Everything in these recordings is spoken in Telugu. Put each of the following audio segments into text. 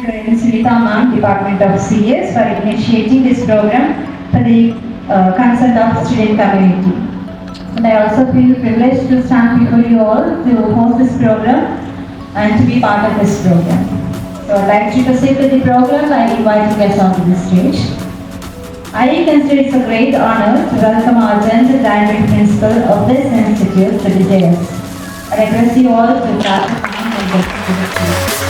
Sunita Ma'am, Department of CS, for initiating this program for the consent of student community. And I also feel privileged to stand before you all to host this program and to be part of this program. So I'd like to proceed with the program by inviting guests onto the stage. I consider it a great honor to welcome our talented graduate principal of this institute to the dais. I request you all to clap and get to the stage.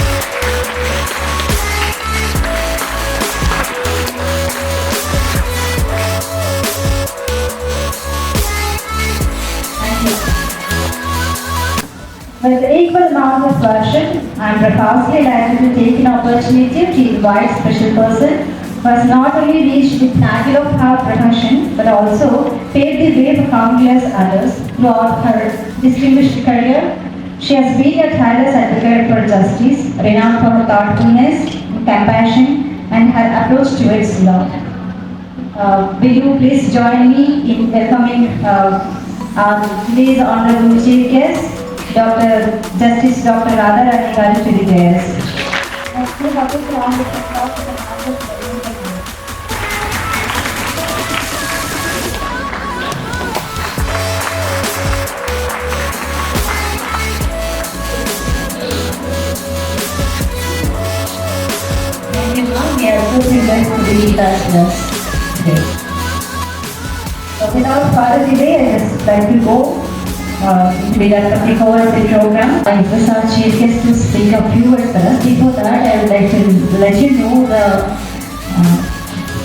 With equal amount of passion, I am profoundly delighted to take an opportunity to invite special person who has not only reached the pinnacle of her profession but also paved the way for countless others throughout her distinguished career. She has been a tireless advocate for justice, renowned for her thoughtfulness, compassion, and her approach towards law. Will you please join me in welcoming our today's honorable chief guest, Dr. Justice Dr. Radha Rani garu to the dais. We are so privileged to be with us today. So without further delay, I just like to go we are coming over the program. I request our chief guest to speak a few words for us. Before that, I would like to let you know the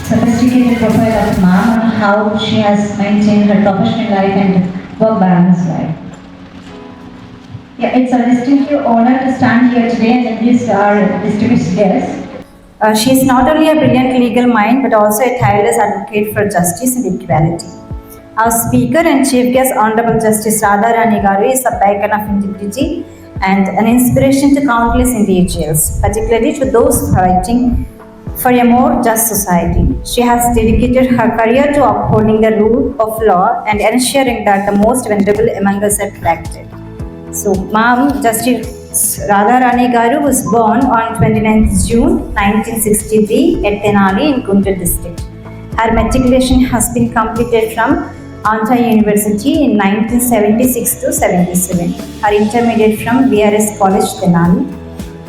sophisticated profile of ma'am and how she has maintained her professional life and work balance life. Yeah, it's a distinctive honor to stand here today and introduce our distinguished guest. She is not only a brilliant legal mind but also a tireless advocate for justice and equality. Our speaker and chief guest, Honorable Justice Radha Rani garu, is a beacon of integrity and an inspiration to countless individuals, particularly to those fighting for a more just society. She has dedicated her career to upholding the rule of law and ensuring that the most vulnerable among us are protected. So, Ma'am, Justice Radha Rani garu was born on 29th June 1963 at Tenali in Guntur district. Her matriculation has been completed from Andhra University in 1976 to 77. Her intermediate from VRS College, Tenali.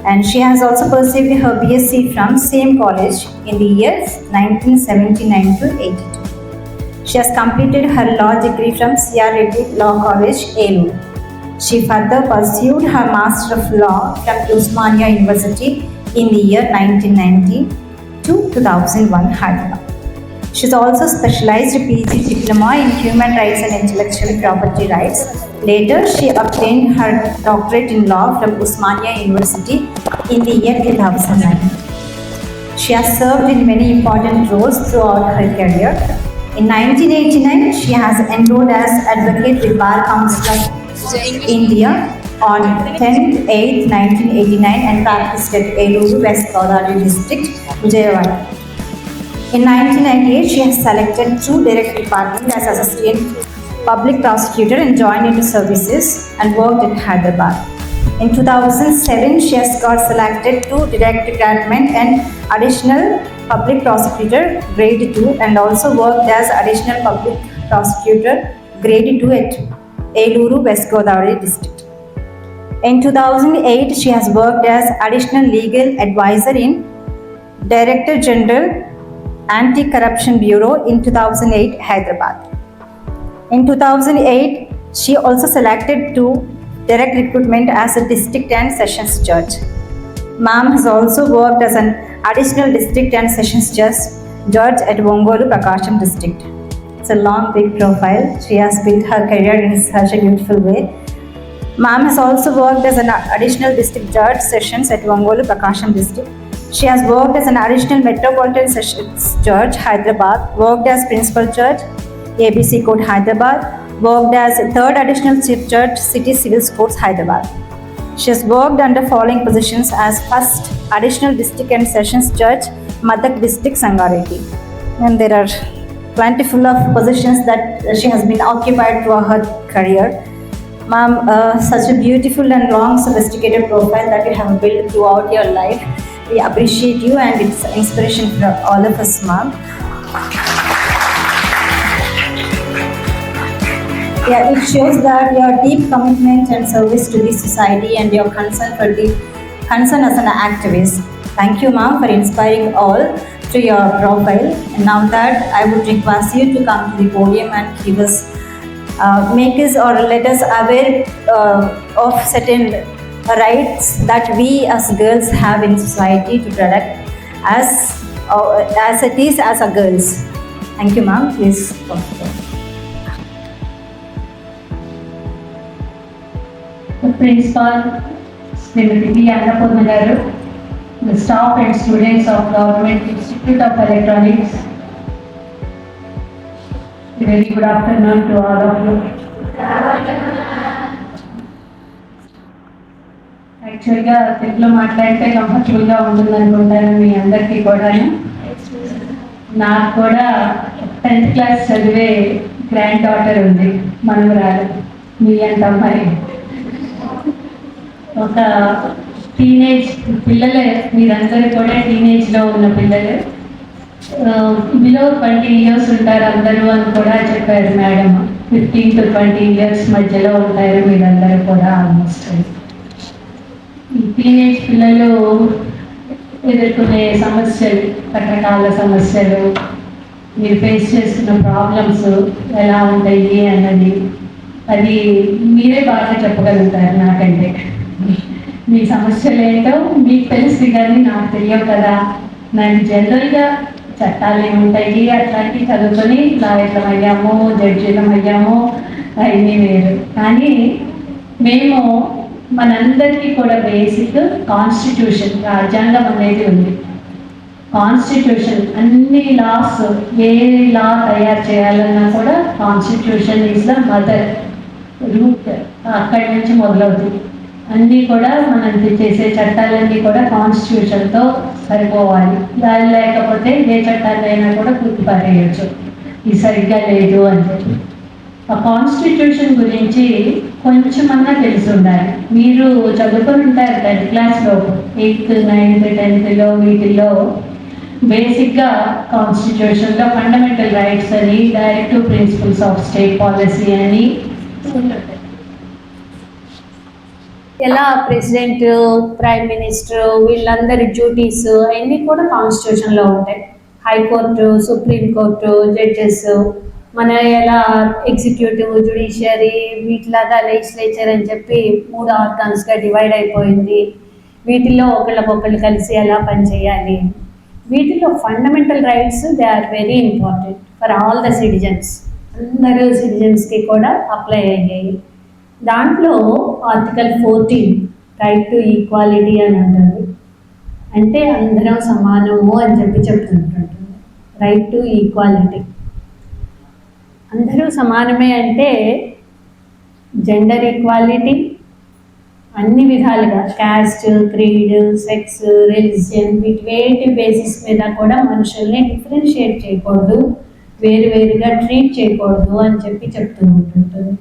And she has also pursued her BSc from same college in the years 1979 to 82. She has completed her law degree from C.R. Reddy Law College, Eluru. She further pursued her Master of Law from Osmania University in the year 1990 to 2001, Hyderabad. She is also specialized PG Diploma in Human Rights and Intellectual Property Rights. Later, she obtained her doctorate in law from Osmania University in the year 2009. She has served in many important roles throughout her career. In 1989, she has enrolled as advocate with Bar Council of India on 10th 8th 1989 and practiced at Eluru, West Godavari district, Vijayawada. In 1998, she has selected through direct department as assistant public prosecutor and joined into services and worked in Hyderabad. In 2007, she has got selected to direct department and additional public prosecutor grade 2 and also worked as additional public prosecutor grade 2 at Eluru, West Godavari district. In 2008, she has worked as additional legal advisor in Director General Anti-Corruption Bureau in 2008, Hyderabad. In 2008, she also selected to direct recruitment as a district and sessions judge. Ma'am has also worked as an additional district and sessions judge at Ongolu Prakasham district. It's a long, big profile. She has built her career in such a beautiful way. Ma'am has also worked as an additional district judge sessions at Ongolu Prakasham district. She has worked as an additional Metropolitan Sessions Judge, Hyderabad, worked as Principal Judge, ABC Court, Hyderabad, worked as Third Additional Chief Judge, City Civil Courts, Hyderabad. She has worked under following positions as First Additional District and Sessions Judge, Madak District, Sangareddy. And there are plentiful of positions that she has been occupied throughout her career. Ma'am, such a beautiful and long, sophisticated profile that you have built throughout your life. We appreciate you and it's inspiration for all of us, ma'am. Yeah, it shows that your deep commitment and service to the society and your concern as an activist. Thank you, ma'am, for inspiring all through your profile. And now that I would request you to come to the podium and give us, make us or let us aware of certain rights that we as girls have in society to protect as it is as a girls. Thank you, ma'am. Please come forward. The principal, Srimati B. Annapurna Garu, the staff and students of Government Institute of Electronics. Very good afternoon to all of you. యాక్చువల్గా తెలుగులో మాట్లాడితే కంఫర్టబుల్గా ఉంటుంది అనుకుంటాను మీ అందరికీ కూడా. నాకు కూడా 10th క్లాస్ చదివే గ్రాండ్ డాటర్ ఉంది, మనవరాలు మీ అంత అమ్మాయి. ఒక టీనేజ్ పిల్లలే, మీరందరూ కూడా టీనేజ్లో ఉన్న పిల్లలు, బిలో 20 years ఉంటారు అందరూ అని కూడా చెప్పారు మేడం. 15 to 20 years మధ్యలో ఉంటారు మీరందరూ కూడా ఆల్మోస్ట్. ఈ టీనేజ్ పిల్లలు ఎదుర్కొనే సమస్యలు, రకరకాల సమస్యలు, మీరు ఫేస్ చేస్తున్న ప్రాబ్లమ్స్ ఎలా ఉంటాయి అన్నది అది మీరే బాగా చెప్పగలుగుతారు నాకంటే. మీ సమస్యలు ఏంటో మీకు తెలుసు కానీ నాకు తెలియవు కదా. నాకు జనరల్గా చట్టాలు ఏముంటాయి అట్లాంటివి చదువుకొని లాయర్లం అయ్యాము, జడ్జీలం అయ్యాము, అవన్నీ వేరు. కానీ మేము మనందరికీ కూడా బేసిక్ కాన్స్టిట్యూషన్, రాజ్యాంగం అనేది ఉంది. కాన్స్టిట్యూషన్ అన్ని లాస్, ఏ లా తయారు చేయాలన్నా కూడా constitution is the mother root. అక్కడి నుంచి మొదలవుతుంది. అన్నీ కూడా మనం చేసే చట్టాలన్నీ కూడా కాన్స్టిట్యూషన్తో సరిపోవాలి. దాని లేకపోతే ఏ చట్టాలైనా కూడా గుర్తుపారేయచ్చు, ఇది సరిగ్గా లేదు అని చెప్పి. ఆ కాన్స్టిట్యూషన్ గురించి కొంచెమన్నా తెలిసి ఉండాలి. మీరు చదువుకొని ఉంటారు 10th క్లాస్లో, 8th, 9th, 10thలో వీటిల్లో బేసిక్గా కాన్స్టిట్యూషన్లో ఫండమెంటల్ రైట్స్ అని, directive principles of state policy అని ఉంటుంది. ఎలా ప్రెసిడెంట్, ప్రైమ్ మినిస్టర్ వీళ్ళందరి డ్యూటీస్ అవన్నీ కూడా కాన్స్టిట్యూషన్లో ఉంటాయి. హైకోర్టు, సుప్రీంకోర్టు, జడ్జెస్, మన ఎలా ఎగ్జిక్యూటివ్, జ్యుడిషియరీ, వీటిలాగా లెజిస్లేచర్ అని చెప్పి 3 ఆర్గాన్స్గా డివైడ్ అయిపోయింది. వీటిలో ఒకళ్ళకొకళ్ళు కలిసి ఎలా పనిచేయాలి. వీటిలో fundamental rights they are very important for all the citizens. అందరూ సిటిజన్స్కి కూడా అప్లై అయ్యాయి. దాంట్లో ఆర్టికల్ 14 రైట్ టు ఈక్వాలిటీ అని ఉంటుంది. అంటే అందరం సమానము అని చెప్పి చెప్తుంటుంది. రైట్ టు ఈక్వాలిటీ, అందరూ సమానమే అంటే జెండర్ ఈక్వాలిటీ అన్ని విధాలుగా, క్యాస్ట్, క్రీడ్, సెక్స్, రిలీజియన్ వీటి బేసిస్ మీద కూడా మనుషుల్ని డిఫరెన్షియేట్ చేయకూడదు, వేరువేరుగా ట్రీట్ చేయకూడదు అని చెప్పి చెప్తూ ఉంటుంటుంది.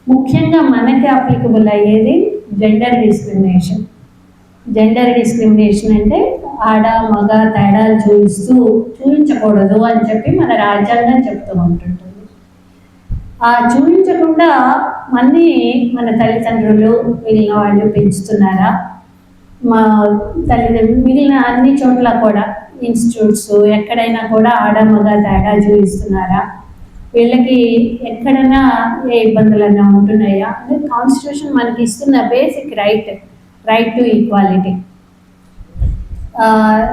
ముఖ్యంగా మనకి అప్లికబుల్ అయ్యేది జెండర్ డిస్క్రిమినేషన్. జెండర్ డిస్క్రిమినేషన్ అంటే ఆడ మగ తేడాలు చూపించకూడదు అని చెప్పి మన రాజ్యాంగం చెప్తూ ఉంటుంటుంది. ఆ చూపించకుండా మన తల్లిదండ్రులు మిగిలిన వాళ్ళు పెంచుతున్నారా, మా తల్లిదండ్రులు మిగిలిన అన్ని చోట్ల కూడా ఇన్స్టిట్యూట్స్ ఎక్కడైనా కూడా ఆడ మగ తేడా చూపిస్తున్నారా, వీళ్ళకి ఎక్కడైనా ఏ ఇబ్బందులన్నా ఉంటున్నాయా అంటే కాన్స్టిట్యూషన్ మనకి ఇస్తున్న basic right to equality.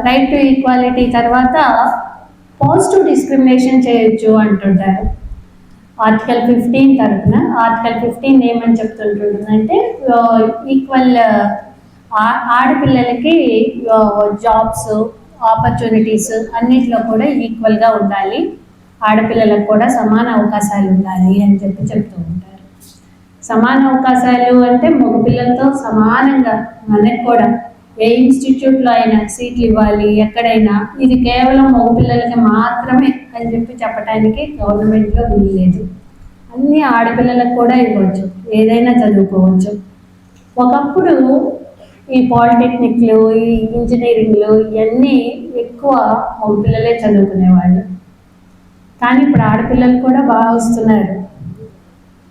Right to equality తర్వాత పాజిటివ్ డిస్క్రిమినేషన్ చేయొచ్చు అంటుంటారు ఆర్టికల్ 15 తరఫున. ఆర్టికల్ 15 ఏమని చెప్తుంటుందంటే ఈక్వల్ ఆడపిల్లలకి జాబ్స్, ఆపర్చునిటీస్ అన్నిటిలో కూడా ఈక్వల్గా ఉండాలి, ఆడపిల్లలకు కూడా సమాన అవకాశాలు ఉండాలి అని చెప్పి చెప్తూ ఉంటారు. సమాన అవకాశాలు అంటే మగపిల్లలతో సమానంగా మనకు కూడా ఏ ఇన్స్టిట్యూట్లో అయినా సీట్లు ఇవ్వాలి, ఎక్కడైనా. ఇది కేవలం మగపిల్లలకి మాత్రమే అని చెప్పి చెప్పడానికి గవర్నమెంట్లో వీల్లేదు. అన్ని ఆడపిల్లలకు కూడా ఇవ్వచ్చు, ఏదైనా చదువుకోవచ్చు. ఒకప్పుడు ఈ పాలిటెక్నిక్లు, ఈ ఇంజనీరింగ్లు ఇవన్నీ ఎక్కువ మగపిల్లలే చదువుకునేవాళ్ళు. కానీ ఇప్పుడు ఆడపిల్లలు కూడా బాగా వస్తున్నారు.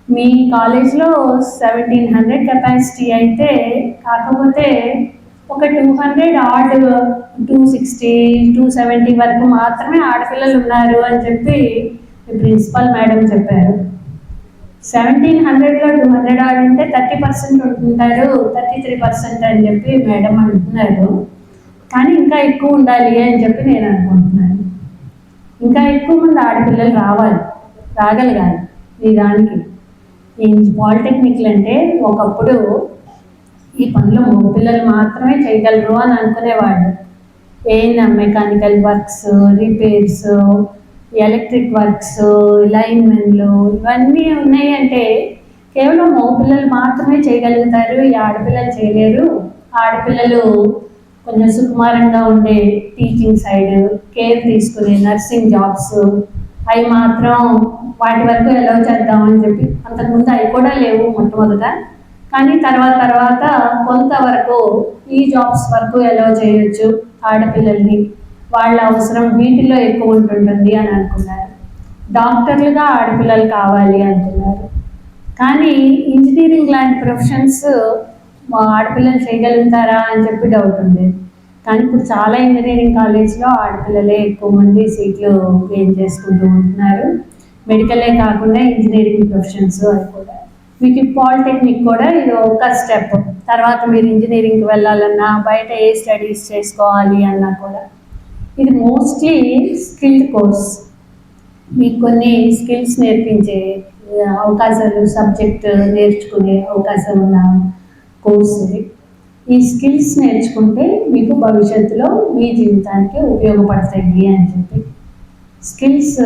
మీ కాలేజ్లో 1700 కెపాసిటీ అయితే, కాకపోతే ఒక 200 ఆడ్ 260 270 వరకు మాత్రమే ఆడపిల్లలు ఉన్నారు అని చెప్పి ప్రిన్సిపల్ మేడం చెప్పారు. 1700లో 200 ఆడ్ ఉంటే 30% ఉంటుంటారు, 33% అని చెప్పి మేడం అంటున్నారు. కానీ ఇంకా ఎక్కువ ఉండాలి అని చెప్పి నేను అనుకుంటున్నాను. ఇంకా ఎక్కువ మంది ఆడపిల్లలు రాగలగాలి ఈ దానికి. ఈ పాలిటెక్నిక్లు అంటే ఒకప్పుడు ఈ పనులు మగపిల్లలు మాత్రమే చేయగలరు అని అనుకునేవాళ్ళు. Mechanical works, repairs, electric works, లైన్మెన్లు ఇవన్నీ ఉన్నాయంటే కేవలం మగపిల్లలు మాత్రమే చేయగలుగుతారు, ఈ ఆడపిల్లలు చేయలేరు. ఆడపిల్లలు కొంచెం సుకుమారంగా ఉండే టీచింగ్ సైడ్, కేర్ తీసుకునే నర్సింగ్ జాబ్స్ అవి మాత్రం వాటి వరకు ఎలా చేద్దామని చెప్పి, అంతకుముందు అవి కూడా లేవు మొట్టమొదట. కానీ తర్వాత కొంతవరకు ఈ జాబ్స్ వరకు ఎలా చేయొచ్చు ఆడపిల్లల్ని, వాళ్ళ అవసరం వీటిల్లో ఎక్కువ ఉంటుంటుంది అని అనుకున్నారు. డాక్టర్లుగా ఆడపిల్లలు కావాలి అంటున్నారు. కానీ ఇంజనీరింగ్ లాంటి ప్రొఫెషన్స్ ఆడపిల్లలు చేయగలుగుతారా అని చెప్పి డౌట్ ఉండేది. కానీ ఇప్పుడు చాలా ఇంజనీరింగ్ కాలేజ్లో ఆడపిల్లలే ఎక్కువ మంది సీట్లు గెయిన్ చేసుకుంటూ ఉంటున్నారు. మెడికలే కాకుండా ఇంజనీరింగ్ ప్రొఫెషన్స్ అవి కూడా. మీకు పాలిటెక్నిక్ కూడా ఇది ఒక స్టెప్. తర్వాత మీరు ఇంజనీరింగ్కి వెళ్ళాలన్నా, బయట ఏ స్టడీస్ చేసుకోవాలి అన్నా కూడా ఇది మోస్ట్లీ స్కిల్డ్ కోర్స్. మీకు కొన్ని స్కిల్స్ నేర్పించే అవకాశాలు, సబ్జెక్ట్ నేర్చుకునే అవకాశం ఉన్న కోర్స్ ఇది. ఈ స్కిల్స్ నేర్చుకుంటే మీకు భవిష్యత్తులో మీ జీవితానికి ఉపయోగపడతాయి అని చెప్పి. స్కిల్స్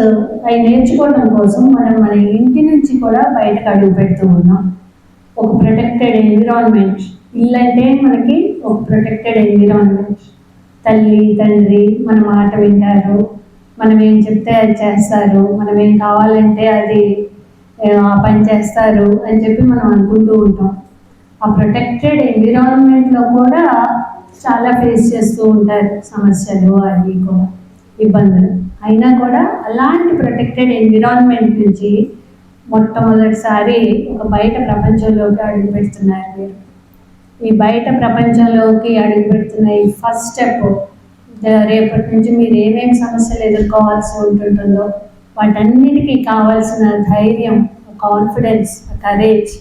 అవి నేర్చుకోవడం కోసం మనం మన ఇంటి నుంచి కూడా బయటకు అడుగు పెడుతూ ఉన్నాం. ఒక ప్రొటెక్టెడ్ ఎన్విరాన్మెంట్, ఇల్లు అంటే మనకి ఒక ప్రొటెక్టెడ్ ఎన్విరాన్మెంట్. తల్లి తండ్రి మన మాట వింటారు, మనం ఏం చెప్తే అది చేస్తారు, మనం ఏం కావాలంటే అది ఆ పని చేస్తారు అని చెప్పి మనం అనుకుంటూ ఉంటాం. ఆ ప్రొటెక్టెడ్ ఎన్విరాన్మెంట్లో కూడా చాలా ఫేస్ చేస్తూ ఉంటారు సమస్యలు, అవి కూడా ఇబ్బందులు. అయినా కూడా అలాంటి ప్రొటెక్టెడ్ ఎన్విరాన్మెంట్ నుంచి మొట్టమొదటిసారి ఒక బయట ప్రపంచంలోకి అడుగు పెడుతున్నారు మీరు. ఈ బయట ప్రపంచంలోకి అడుగు పెడుతున్న ఈ ఫస్ట్ స్టెప్, రేపటి నుంచి మీరు ఏమేమి సమస్యలు ఎదుర్కోవాల్సి ఉంటుంటుందో వాటన్నిటికీ కావాల్సిన ధైర్యం, కాన్ఫిడెన్స్, కరేజ్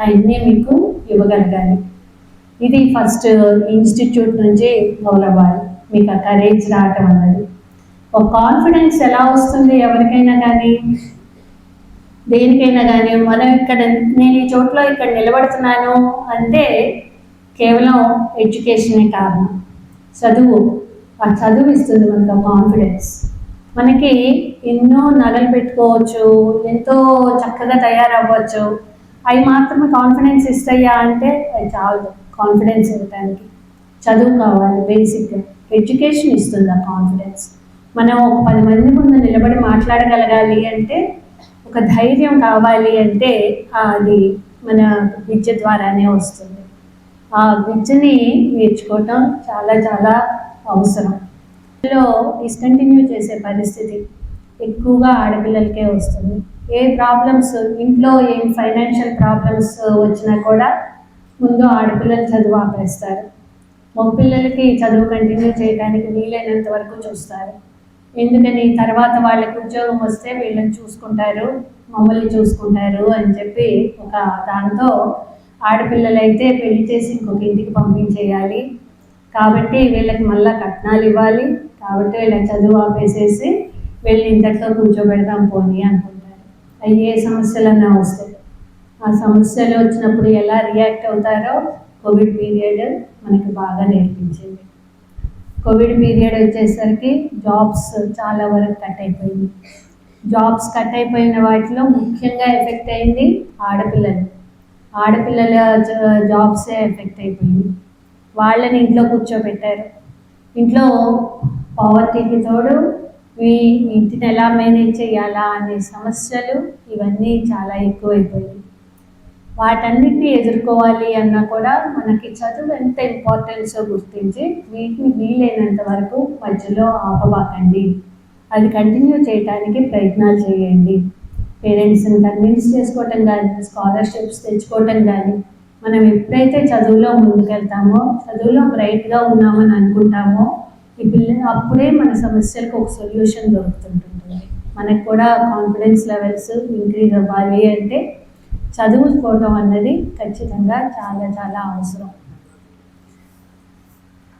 అవన్నీ మీకు ఇవ్వగలగాలి. ఇది ఫస్ట్ ఇన్స్టిట్యూట్ నుంచి మొదలవ్వాలి మీకు ఆ కరేజ్ రావటం అన్నది. ఒక కాన్ఫిడెన్స్ ఎలా వస్తుంది ఎవరికైనా కానీ, దేనికైనా కానీ, మనం నేను ఈ చోట్ల ఇక్కడ నిలబడుతున్నాను అంటే కేవలం ఎడ్యుకేషనే కారణం. చదువు, ఆ చదువు ఇస్తుంది మనకు ఆ కాన్ఫిడెన్స్. మనకి ఎన్నో నగలు పెట్టుకోవచ్చు, ఎంతో చక్కగా తయారవ్వచ్చు, అవి మాత్రమే కాన్ఫిడెన్స్ ఇస్తాయా అంటే అది చాలు కాన్ఫిడెన్స్ ఇవ్వడానికి. చదువు కావాలి బేసిక్గా. ఎడ్యుకేషన్ ఇస్తుంది ఆ కాన్ఫిడెన్స్. మనం ఒక 10 మంది ముందు నిలబడి మాట్లాడగలగాలి అంటే, ఒక ధైర్యం కావాలి అంటే అది మన విద్య ద్వారానే వస్తుంది. ఆ విద్యని నేర్చుకోవటం చాలా చాలా అవసరం. డిస్కంటిన్యూ చేసే పరిస్థితి ఎక్కువగా ఆడపిల్లలకే వస్తుంది. ఏ ప్రాబ్లమ్స్ ఇంట్లో, ఏం ఫైనాన్షియల్ ప్రాబ్లమ్స్ వచ్చినా కూడా ముందు ఆడపిల్లలు చదువు ఆపేస్తారు. మగపిల్లలకి చదువు కంటిన్యూ చేయడానికి వీలైనంత వరకు చూస్తారు. ఎందుకని, తర్వాత వాళ్ళకి ఉద్యోగం వస్తే వీళ్ళని చూసుకుంటారు, మమ్మల్ని చూసుకుంటారు అని చెప్పి ఒక దాంతో ఆడపిల్లలైతే పెళ్లి చేసి ఇంకొక ఇంటికి పంపించేయాలి, కాబట్టి వీళ్ళకి మళ్ళీ కట్నాలు ఇవ్వాలి, కాబట్టి వీళ్ళకి చదువు ఆపేసేసి వీళ్ళని ఇంతటితో కూర్చోబెడదాం పోనీ అనుకుంటారు. అవి ఏ సమస్యలన్నా వస్తాయి. ఆ సమస్యలు వచ్చినప్పుడు ఎలా రియాక్ట్ అవుతారో కోవిడ్ పీరియడ్ మనకి బాగా నేర్పించింది. కోవిడ్ పీరియడ్ వచ్చేసరికి జాబ్స్ చాలా వరకు కట్ అయిపోయింది. జాబ్స్ కట్ అయిపోయిన వాటిలో ముఖ్యంగా ఎఫెక్ట్ అయింది ఆడపిల్లల జాబ్సే ఎఫెక్ట్ అయిపోయింది. వాళ్ళని ఇంట్లో కూర్చోబెట్టారు. ఇంట్లో పవర్టీకి తోడు ఇంటిని ఎలా మేనేజ్ చేయాలా అనే సమస్యలు ఇవన్నీ చాలా ఎక్కువైపోయాయి. వాటన్నిటిని ఎదుర్కోవాలి అన్నా కూడా మనకి చదువు ఎంత ఇంపార్టెన్సో గుర్తించి వీటిని వీలైనంత వరకు మధ్యలో ఆపబాకండి. అది కంటిన్యూ చేయడానికి ప్రయత్నాలు చేయండి. పేరెంట్స్ని కన్విన్స్ చేసుకోవటం కానీ, స్కాలర్షిప్స్ తెచ్చుకోవటం కానీ, మనం ఎప్పుడైతే చదువులో ముందుకెళ్తామో, చదువులో బ్రైట్గా ఉన్నామని అనుకుంటామో, ఈ పిల్లలు అప్పుడే మన సమస్యలకు ఒక సొల్యూషన్ దొరుకుతుంటుంది. మనకు కూడా కాన్ఫిడెన్స్ లెవెల్స్ ఇంక్రీజ్ అవ్వాలి అంటే చదువుకోవడం అన్నది ఖచ్చితంగా చాలా చాలా అవసరం.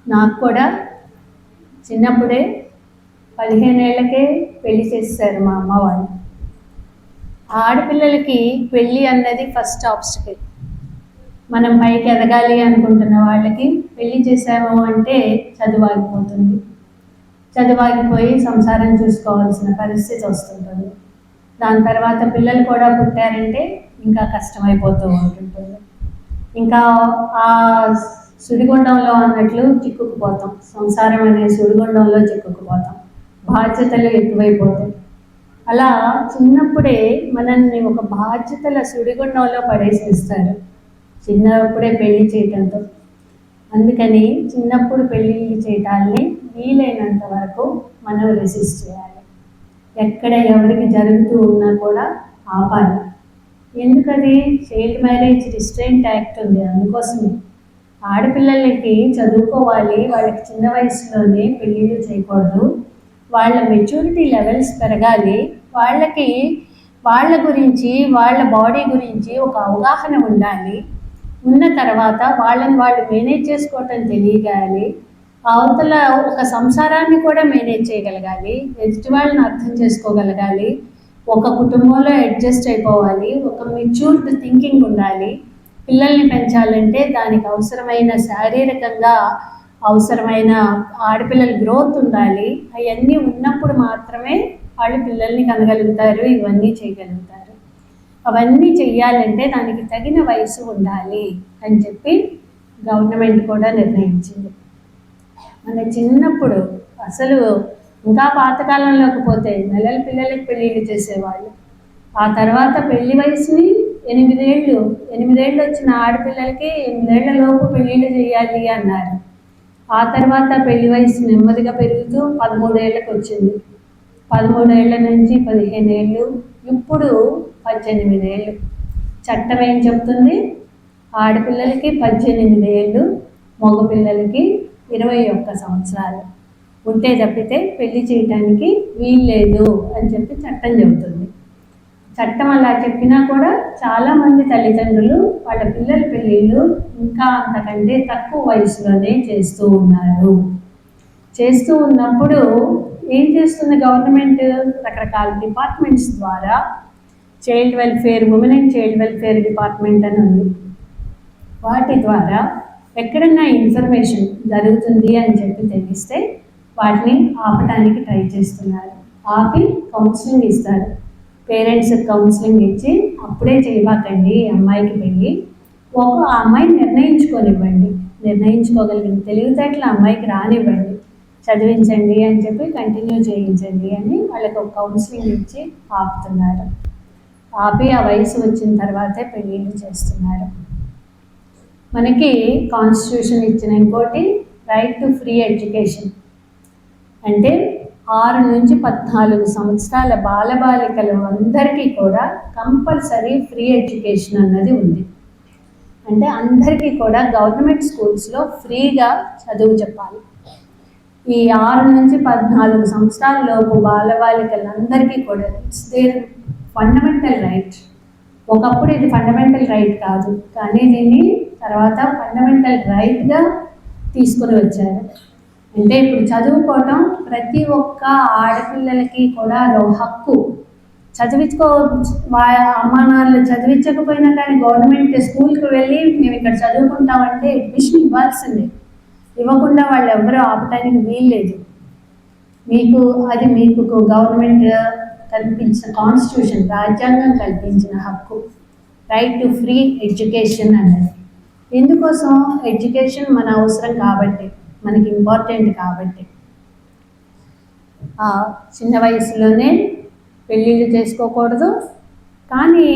నాకు కూడా చిన్నప్పుడే 15 ఏళ్ళకే పెళ్లి చేసేసారు మా అమ్మ వాళ్ళు. ఆడపిల్లలకి పెళ్ళి అన్నది ఫస్ట్ ఆబ్స్టికల్. మనం పైకి ఎదగాలి అనుకుంటున్న వాళ్ళకి పెళ్లి చేసాము అంటే చదువు ఆగిపోతుంది. చదువు ఆగిపోయి సంసారం చూసుకోవాల్సిన పరిస్థితి వస్తుంటుంది. దాని తర్వాత పిల్లలు కూడా పుట్టారంటే ఇంకా కష్టమైపోతూ ఉంటుంటుంది. ఇంకా ఆ సుడిగుండంలో అన్నట్లు చిక్కుకుపోతాం. సంసారం అనే సుడిగుండంలో చిక్కుకుపోతాం. బాధ్యతలు ఎక్కువైపోతాయి. అలా చిన్నప్పుడే మనల్ని ఒక బాధ్యతల సుడిగుండంలో పడేసేస్తారు, చిన్నప్పుడే పెళ్లి చేయటంతో. అందుకని చిన్నప్పుడు పెళ్ళిళ్ళు చేయటాన్ని వీలైనంత వరకు మనం రెసిస్ట్ చేయాలి. ఎక్కడ ఎవరికి జరుగుతూ ఉన్నా కూడా ఆపాలి. ఎందుకది? చైల్డ్ మ్యారేజ్ రిస్ట్రెయింట్ యాక్ట్ ఉంది, అందుకోసమే. ఆడపిల్లలకి చదువుకోవాలి, వాళ్ళకి చిన్న వయసులోనే పెళ్ళిళ్ళు చేయకూడదు. వాళ్ళ మెచ్యూరిటీ లెవెల్స్ పెరగాలి, వాళ్ళకి వాళ్ళ గురించి, వాళ్ళ బాడీ గురించి ఒక అవగాహన ఉండాలి. ఉన్న తర్వాత వాళ్ళని వాళ్ళు మేనేజ్ చేసుకోవటం తెలియగాలి. అవతల ఒక సంసారాన్ని కూడా మేనేజ్ చేయగలగాలి, ఎదుటి వాళ్ళని అర్థం చేసుకోగలగాలి, ఒక కుటుంబంలో అడ్జస్ట్ అయిపోవాలి, ఒక మెచ్యూర్డ్ థింకింగ్ ఉండాలి. పిల్లల్ని పెంచాలంటే దానికి అవసరమైన శారీరకంగా అవసరమైన ఆడపిల్లల గ్రోత్ ఉండాలి. అవన్నీ ఉన్నప్పుడు మాత్రమే వాళ్ళు పిల్లల్ని కనగలుగుతారు, ఇవన్నీ చేయగలుగుతారు. అవన్నీ చెయ్యాలంటే దానికి తగిన వయసు ఉండాలి అని చెప్పి గవర్నమెంట్ కూడా నిర్ణయించింది. మన చిన్నప్పుడు అసలు ఇంకా పాతకాలంలోకి పోతే నెలల పిల్లలకి పెళ్ళిళ్ళు చేసేవాళ్ళు. ఆ తర్వాత పెళ్లి వయసుని 8 ఏళ్ళు వచ్చిన ఆడపిల్లలకి 8 ఏళ్లలోపు పెళ్ళిళ్ళు చేయాలి అన్నారు. ఆ తర్వాత పెళ్లి వయసు నెమ్మదిగా పెరుగుతూ 13 ఏళ్ళకి వచ్చింది. 13 ఏళ్ళ నుంచి 15 ఏళ్ళు, ఇప్పుడు 18 ఏళ్ళు. చట్టం ఏం చెప్తుంది? ఆడపిల్లలకి 18 ఏళ్ళు, మగపిల్లలకి 21 సంవత్సరాలు ఉంటే తప్పితే పెళ్లి చేయటానికి వీల్లేదు అని చెప్పి చట్టం చెబుతుంది. చట్టం అలా చెప్పినా కూడా చాలామంది తల్లిదండ్రులు వాళ్ళ పిల్లల పెళ్ళిళ్ళు ఇంకా అంతకంటే తక్కువ వయసులోనే చేస్తూ ఉన్నారు. చేస్తూ ఉన్నప్పుడు ఏం చేస్తుంది గవర్నమెంట్? రకరకాల డిపార్ట్మెంట్స్ ద్వారా child welfare, women and child welfare department అని ఉంది. వాటి ద్వారా ఎక్కడన్నా ఇన్ఫర్మేషన్ జరుగుతుంది అని చెప్పి తెలిస్తే వాటిని ఆపటానికి ట్రై చేస్తున్నారు. ఆపి కౌన్సిలింగ్ ఇస్తారు. పేరెంట్స్కి కౌన్సిలింగ్ ఇచ్చి అప్పుడే చేయబాకండి అమ్మాయికి పెళ్ళి, ఒక అమ్మాయిని నిర్ణయించుకోనివ్వండి, నిర్ణయించుకోగలిగిన తెలివితేటల అమ్మాయికి రానివ్వండి, చదివించండి అని చెప్పి కంటిన్యూ చేయించండి అని వాళ్ళకి ఒక కౌన్సిలింగ్ ఇచ్చి ఆపుతున్నారు. ఆపి ఆ వయసు వచ్చిన తర్వాతే పెళ్ళిళ్ళు చేస్తున్నారు. మనకి కాన్స్టిట్యూషన్ ఇచ్చిన ఇంకోటి రైట్ టు ఫ్రీ ఎడ్యుకేషన్. అంటే 6 నుంచి 14 సంవత్సరాల బాలబాలికలు అందరికీ కూడా కంపల్సరీ ఫ్రీ ఎడ్యుకేషన్ అన్నది ఉంది. అంటే అందరికీ కూడా గవర్నమెంట్ స్కూల్స్లో ఫ్రీగా చదువు చెప్పాలి. ఈ 6 నుంచి 14 సంవత్సరాల లోపు బాలబాలికలందరికీ కూడా ఇట్స్ దేర్ ఫండమెంటల్ రైట్. ఒకప్పుడు ఇది ఫండమెంటల్ రైట్ కాదు, కానీ దీన్ని తర్వాత ఫండమెంటల్ రైట్గా తీసుకొని వచ్చారు. అంటే ఇప్పుడు చదువుకోవటం ప్రతి ఒక్క ఆడపిల్లలకి కూడా హక్కు. చదివించుకో, అమ్మా నాన్నలు చదివించకపోయినా కానీ గవర్నమెంట్ స్కూల్కి వెళ్ళి మేము ఇక్కడ చదువుకుంటామంటే అడ్మిషన్ ఇవ్వాల్సిందే. ఇవ్వకుండా వాళ్ళు ఎవరూ ఆపటానికి వీల్లేదు. అది మీకు గవర్నమెంట్ కల్పించిన కాన్స్టిట్యూషన్, రాజ్యాంగం కల్పించిన హక్కు, రైట్ టు ఫ్రీ ఎడ్యుకేషన్ అన్నది. ఎందుకోసం? ఎడ్యుకేషన్ మన అవసరం కాబట్టి, మనకి ఇంపార్టెంట్ కాబట్టి. చిన్న వయసులోనే పెళ్ళిళ్ళు చేసుకోకూడదు, కానీ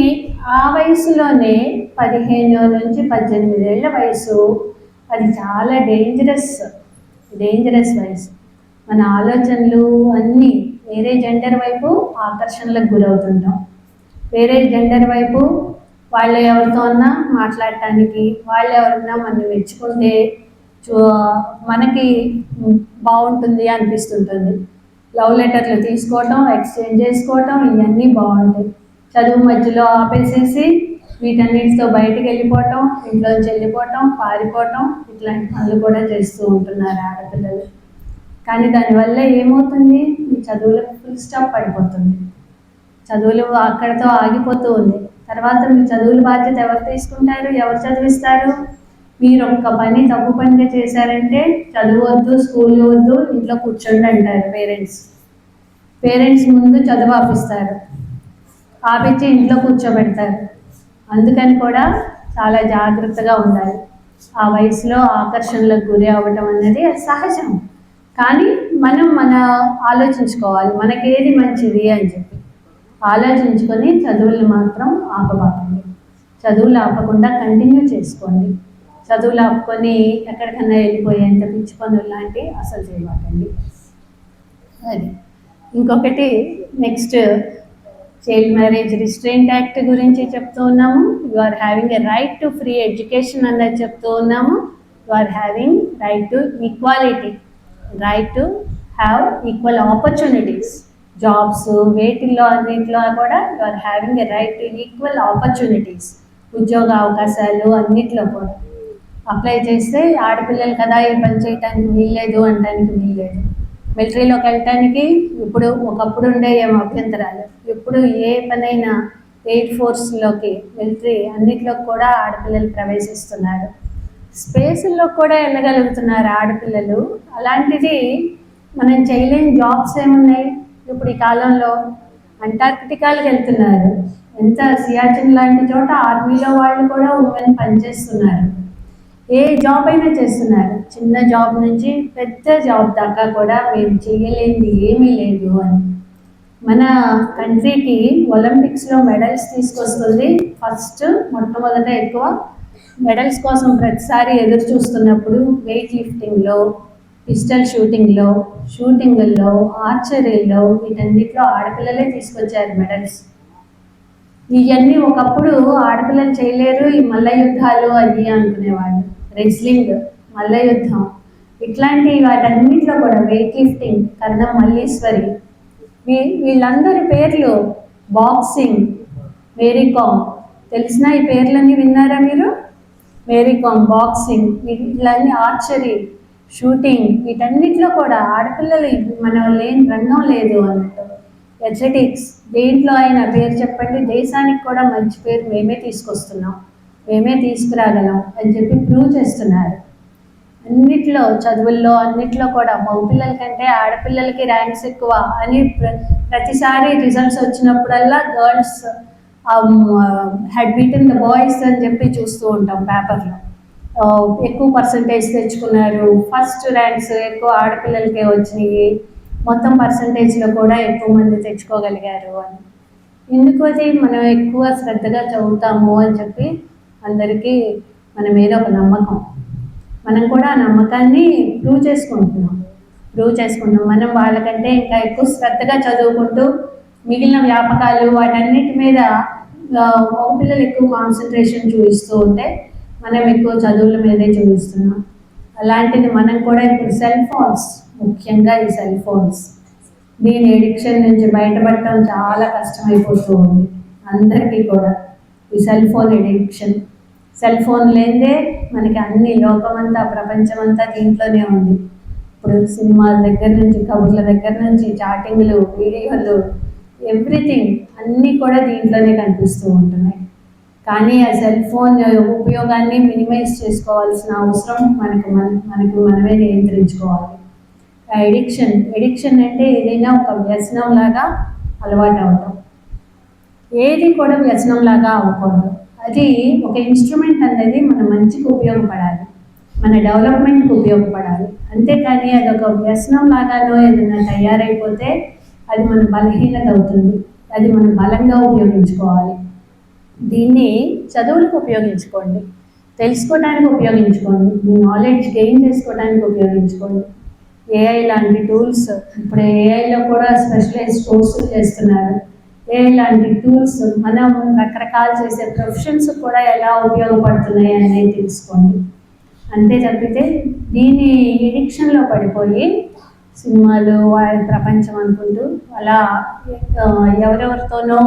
ఆ వయసులోనే 15 నుంచి 18 ఏళ్ళ వయసు, అది చాలా డేంజరస్ వయసు. మన ఆలోచనలు అన్నీ వేరే జెండర్ వైపు ఆకర్షణలకు గురవుతుంటాం. వేరే జెండర్ వైపు వాళ్ళు ఎవరితో అన్నా మాట్లాడటానికి, వాళ్ళు ఎవరన్నా మనం మెచ్చుకుంటే మనకి బాగుంటుంది అనిపిస్తుంటుంది. లవ్ లెటర్లు తీసుకోవటం, ఎక్స్చేంజ్ చేసుకోవటం, ఇవన్నీ బాగుంటాయి. చదువు మధ్యలో ఆపేసేసి వీటన్నిటితో బయటికి వెళ్ళిపోవటం, ఇంట్లోంచి వెళ్ళిపోవటం, పారిపోవటం, ఇట్లాంటి పనులు కూడా చేస్తూ ఉంటున్నారు ఆడపిల్లలు. కానీ దానివల్ల ఏమవుతుంది, మీ చదువులకు ఫుల్ స్టాప్ పడిపోతుంది. చదువులు అక్కడితో ఆగిపోతూ ఉంది. తర్వాత మీ చదువుల బాధ్యత ఎవరు తీసుకుంటారు, ఎవరు చదివిస్తారు? మీరు ఒక్క పని తప్పు పనిగా చేశారంటే చదువు వద్దు, స్కూల్ వద్దు, ఇంట్లో కూర్చోండి అంటారు పేరెంట్స్ ముందు చదువు ఆపించి ఇంట్లో కూర్చోబెడతారు. అందుకని కూడా చాలా జాగ్రత్తగా ఉండాలి. ఆ వయసులో ఆకర్షణలకు గురి అవ్వటం అనేది సహజం. కానీ మన ఆలోచించుకోవాలి, మనకేది మంచిది అని చెప్పి ఆలోచించుకొని చదువులు మాత్రం ఆపబాకండి. చదువులు ఆపకుండా కంటిన్యూ చేసుకోండి. చదువులు ఆపుకొని ఎక్కడికన్నా వెళ్ళిపోయేంత పిచ్చి పనులు లాంటి అసలు చేయబాకండి. అది ఇంకొకటి next child marriage restraint act గురించి చెప్తూ ఉన్నాము. You are having a right to free education అన్నది చెప్తూ ఉన్నాము. You are having right to equality, right to have equal opportunities. Jobs వేటిల్లో అన్నింటిలో కూడా you are having a right to equal opportunities. ఉద్యోగ అవకాశాలు అన్నిట్లో కూడా అప్లై చేస్తే ఆడపిల్లలు కదా ఏ పని చేయటానికి వీల్లేదు అనడానికి వీల్లేదు. మిలిటరీలోకి వెళ్ళటానికి ఒకప్పుడు ఉండే ఏం అభ్యంతరాలు, ఇప్పుడు ఏ పనైనా ఎయిర్ ఫోర్స్లోకి, మిలిటరీ అన్నిట్లోకి కూడా ఆడపిల్లలు ప్రవేశిస్తున్నారు. స్పేస్లో కూడా వెళ్ళగలుగుతున్నారు ఆడపిల్లలు. అలాంటిది మనం చేయలేని జాబ్స్ ఏమున్నాయి ఇప్పుడు ఈ కాలంలో? అంటార్కిటికాలకు వెళ్తున్నారు. ఎంత సియాచిన్ లాంటి చోట ఆర్మీలో వాళ్ళు కూడా ఉమెన్ పనిచేస్తున్నారు. ఏ జాబ్ అయినా చేస్తున్నారు. చిన్న జాబ్ నుంచి పెద్ద జాబ్ దాకా కూడా మేము చేయలేనిది ఏమీ లేదు అని. మన కంట్రీకి ఒలింపిక్స్లో మెడల్స్ తీసుకొస్తుంది. మొట్టమొదట ఎక్కువ మెడల్స్ కోసం ప్రతిసారి ఎదురు చూస్తున్నప్పుడు వెయిట్ లిఫ్టింగ్లో, పిస్టల్ షూటింగ్లో, ఆర్చరీలో, వీటన్నిటిలో ఆడపిల్లలే తీసుకొచ్చారు మెడల్స్. ఇవన్నీ ఒకప్పుడు ఆడపిల్లలు చేయలేరు, ఈ మల్ల యుద్ధాలు అవి అనుకునేవాళ్ళు. రెజ్లింగ్, మల్ల యుద్ధం, ఇట్లాంటి వాటన్నిటిలో కూడా వెయిట్ లిఫ్టింగ్, కర్ణం మల్లీశ్వరి, వీళ్ళందరి పేర్లు, బాక్సింగ్, మేరీకామ్, తెలిసిన ఈ పేర్లన్నీ విన్నారా మీరు? మేరీకామ్, బాక్సింగ్, వీళ్ళన్నీ, ఆర్చరీ, షూటింగ్, వీటన్నిటిలో కూడా ఆడపిల్లలు మనం లేని రంగం లేదు అన్నట్టు. అథ్లెటిక్స్, దేంట్లో అయినా పేరు చెప్పండి, దేశానికి కూడా మంచి పేరు మేమే తీసుకొస్తున్నాం, మేమే తీసుకురాగలం అని చెప్పి ప్రూవ్ చేస్తున్నారు. అన్నిట్లో, చదువుల్లో అన్నిట్లో కూడా మగపిల్లల కంటే ఆడపిల్లలకి ర్యాంక్స్ ఎక్కువ అని ప్రతిసారి రిజల్ట్స్ వచ్చినప్పుడల్లా girls had beaten the boys అని చెప్పి చూస్తూ ఉంటాం పేపర్లో. ఎక్కువ పర్సంటేజ్ తెచ్చుకున్నారు, ఫస్ట్ ర్యాంక్స్ ఎక్కువ ఆడపిల్లలకే వచ్చినాయి, మొత్తం పర్సంటేజ్లో కూడా ఎక్కువ మంది తెచ్చుకోగలిగారు అని. ఎందుకు అది? మనం ఎక్కువ శ్రద్ధగా చదువుతాము అని చెప్పి అందరికీ మన మీద ఒక నమ్మకం. మనం కూడా ఆ నమ్మకాన్ని ప్రూవ్ చేసుకుంటున్నాం. మనం వాళ్ళకంటే ఇంకా ఎక్కువ శ్రద్ధగా చదువుకుంటూ మిగిలిన వ్యాపకాలు వాటన్నిటి మీద పిల్లలు ఎక్కువ కాన్సన్ట్రేషన్ చూపిస్తూ ఉంటే మనం ఎక్కువ చదువుల మీదే చూపిస్తున్నాం. అలాంటిది మనం కూడా ఇప్పుడు సెల్ ఫోన్స్, ముఖ్యంగా ఈ సెల్ ఫోన్స్, దీని ఎడిక్షన్ నుంచి బయటపడటం చాలా కష్టమైపోతూ ఉంది అందరికీ కూడా. ఈ cell phone addiction, cell phone లేదే మనకి అన్ని లోకమంతా, ప్రపంచమంతా దీంట్లోనే ఉంది. ఇప్పుడు సినిమాల దగ్గర నుంచి, కబుర్ల దగ్గర నుంచి, చాటింగ్లు, వీడియోలు, ఎవ్రీథింగ్ అన్నీ కూడా దీంట్లోనే కనిపిస్తూ ఉంటున్నాయి. కానీ ఆ సెల్ ఫోన్ ఉపయోగాన్ని మినిమైజ్ చేసుకోవాల్సిన అవసరం మనమే నియంత్రించుకోవాలి. ఎడిక్షన్ అంటే ఏదైనా ఒక వ్యసనం లాగా అలవాటు అవటం, ఏది కూడా వ్యసనం లాగా అవ్వకూడదు. అది ఒక ఇన్స్ట్రుమెంట్ అనేది మన మంచికి ఉపయోగపడాలి, మన డెవలప్మెంట్కి ఉపయోగపడాలి. అంతేకాని అది ఒక వ్యసనం లాగానో ఏదైనా తయారైపోతే అది మన బలహీనత అవుతుంది. అది మనం బలంగా ఉపయోగించుకోవాలి. దీన్ని చదువులకు ఉపయోగించుకోండి, తెలుసుకోవడానికి ఉపయోగించుకోండి, మీ నాలెడ్జ్ గెయిన్ చేసుకోవడానికి ఉపయోగించుకోండి. ఏఐ లాంటి టూల్స్, ఇప్పుడు ఏఐలో కూడా స్పెషలైజ్ కోర్సులు చేస్తున్నారు. ఏఐ లాంటి టూల్స్ మనం రకరకాలు చేసే ప్రొఫెషన్స్ కూడా ఎలా ఉపయోగపడుతున్నాయి అనేది తెలుసుకోండి. అంతే తప్పితే దీని ఎడిక్షన్లో పడిపోయి సినిమాలు ప్రపంచం అనుకుంటూ అలా ఎవరెవరితోనో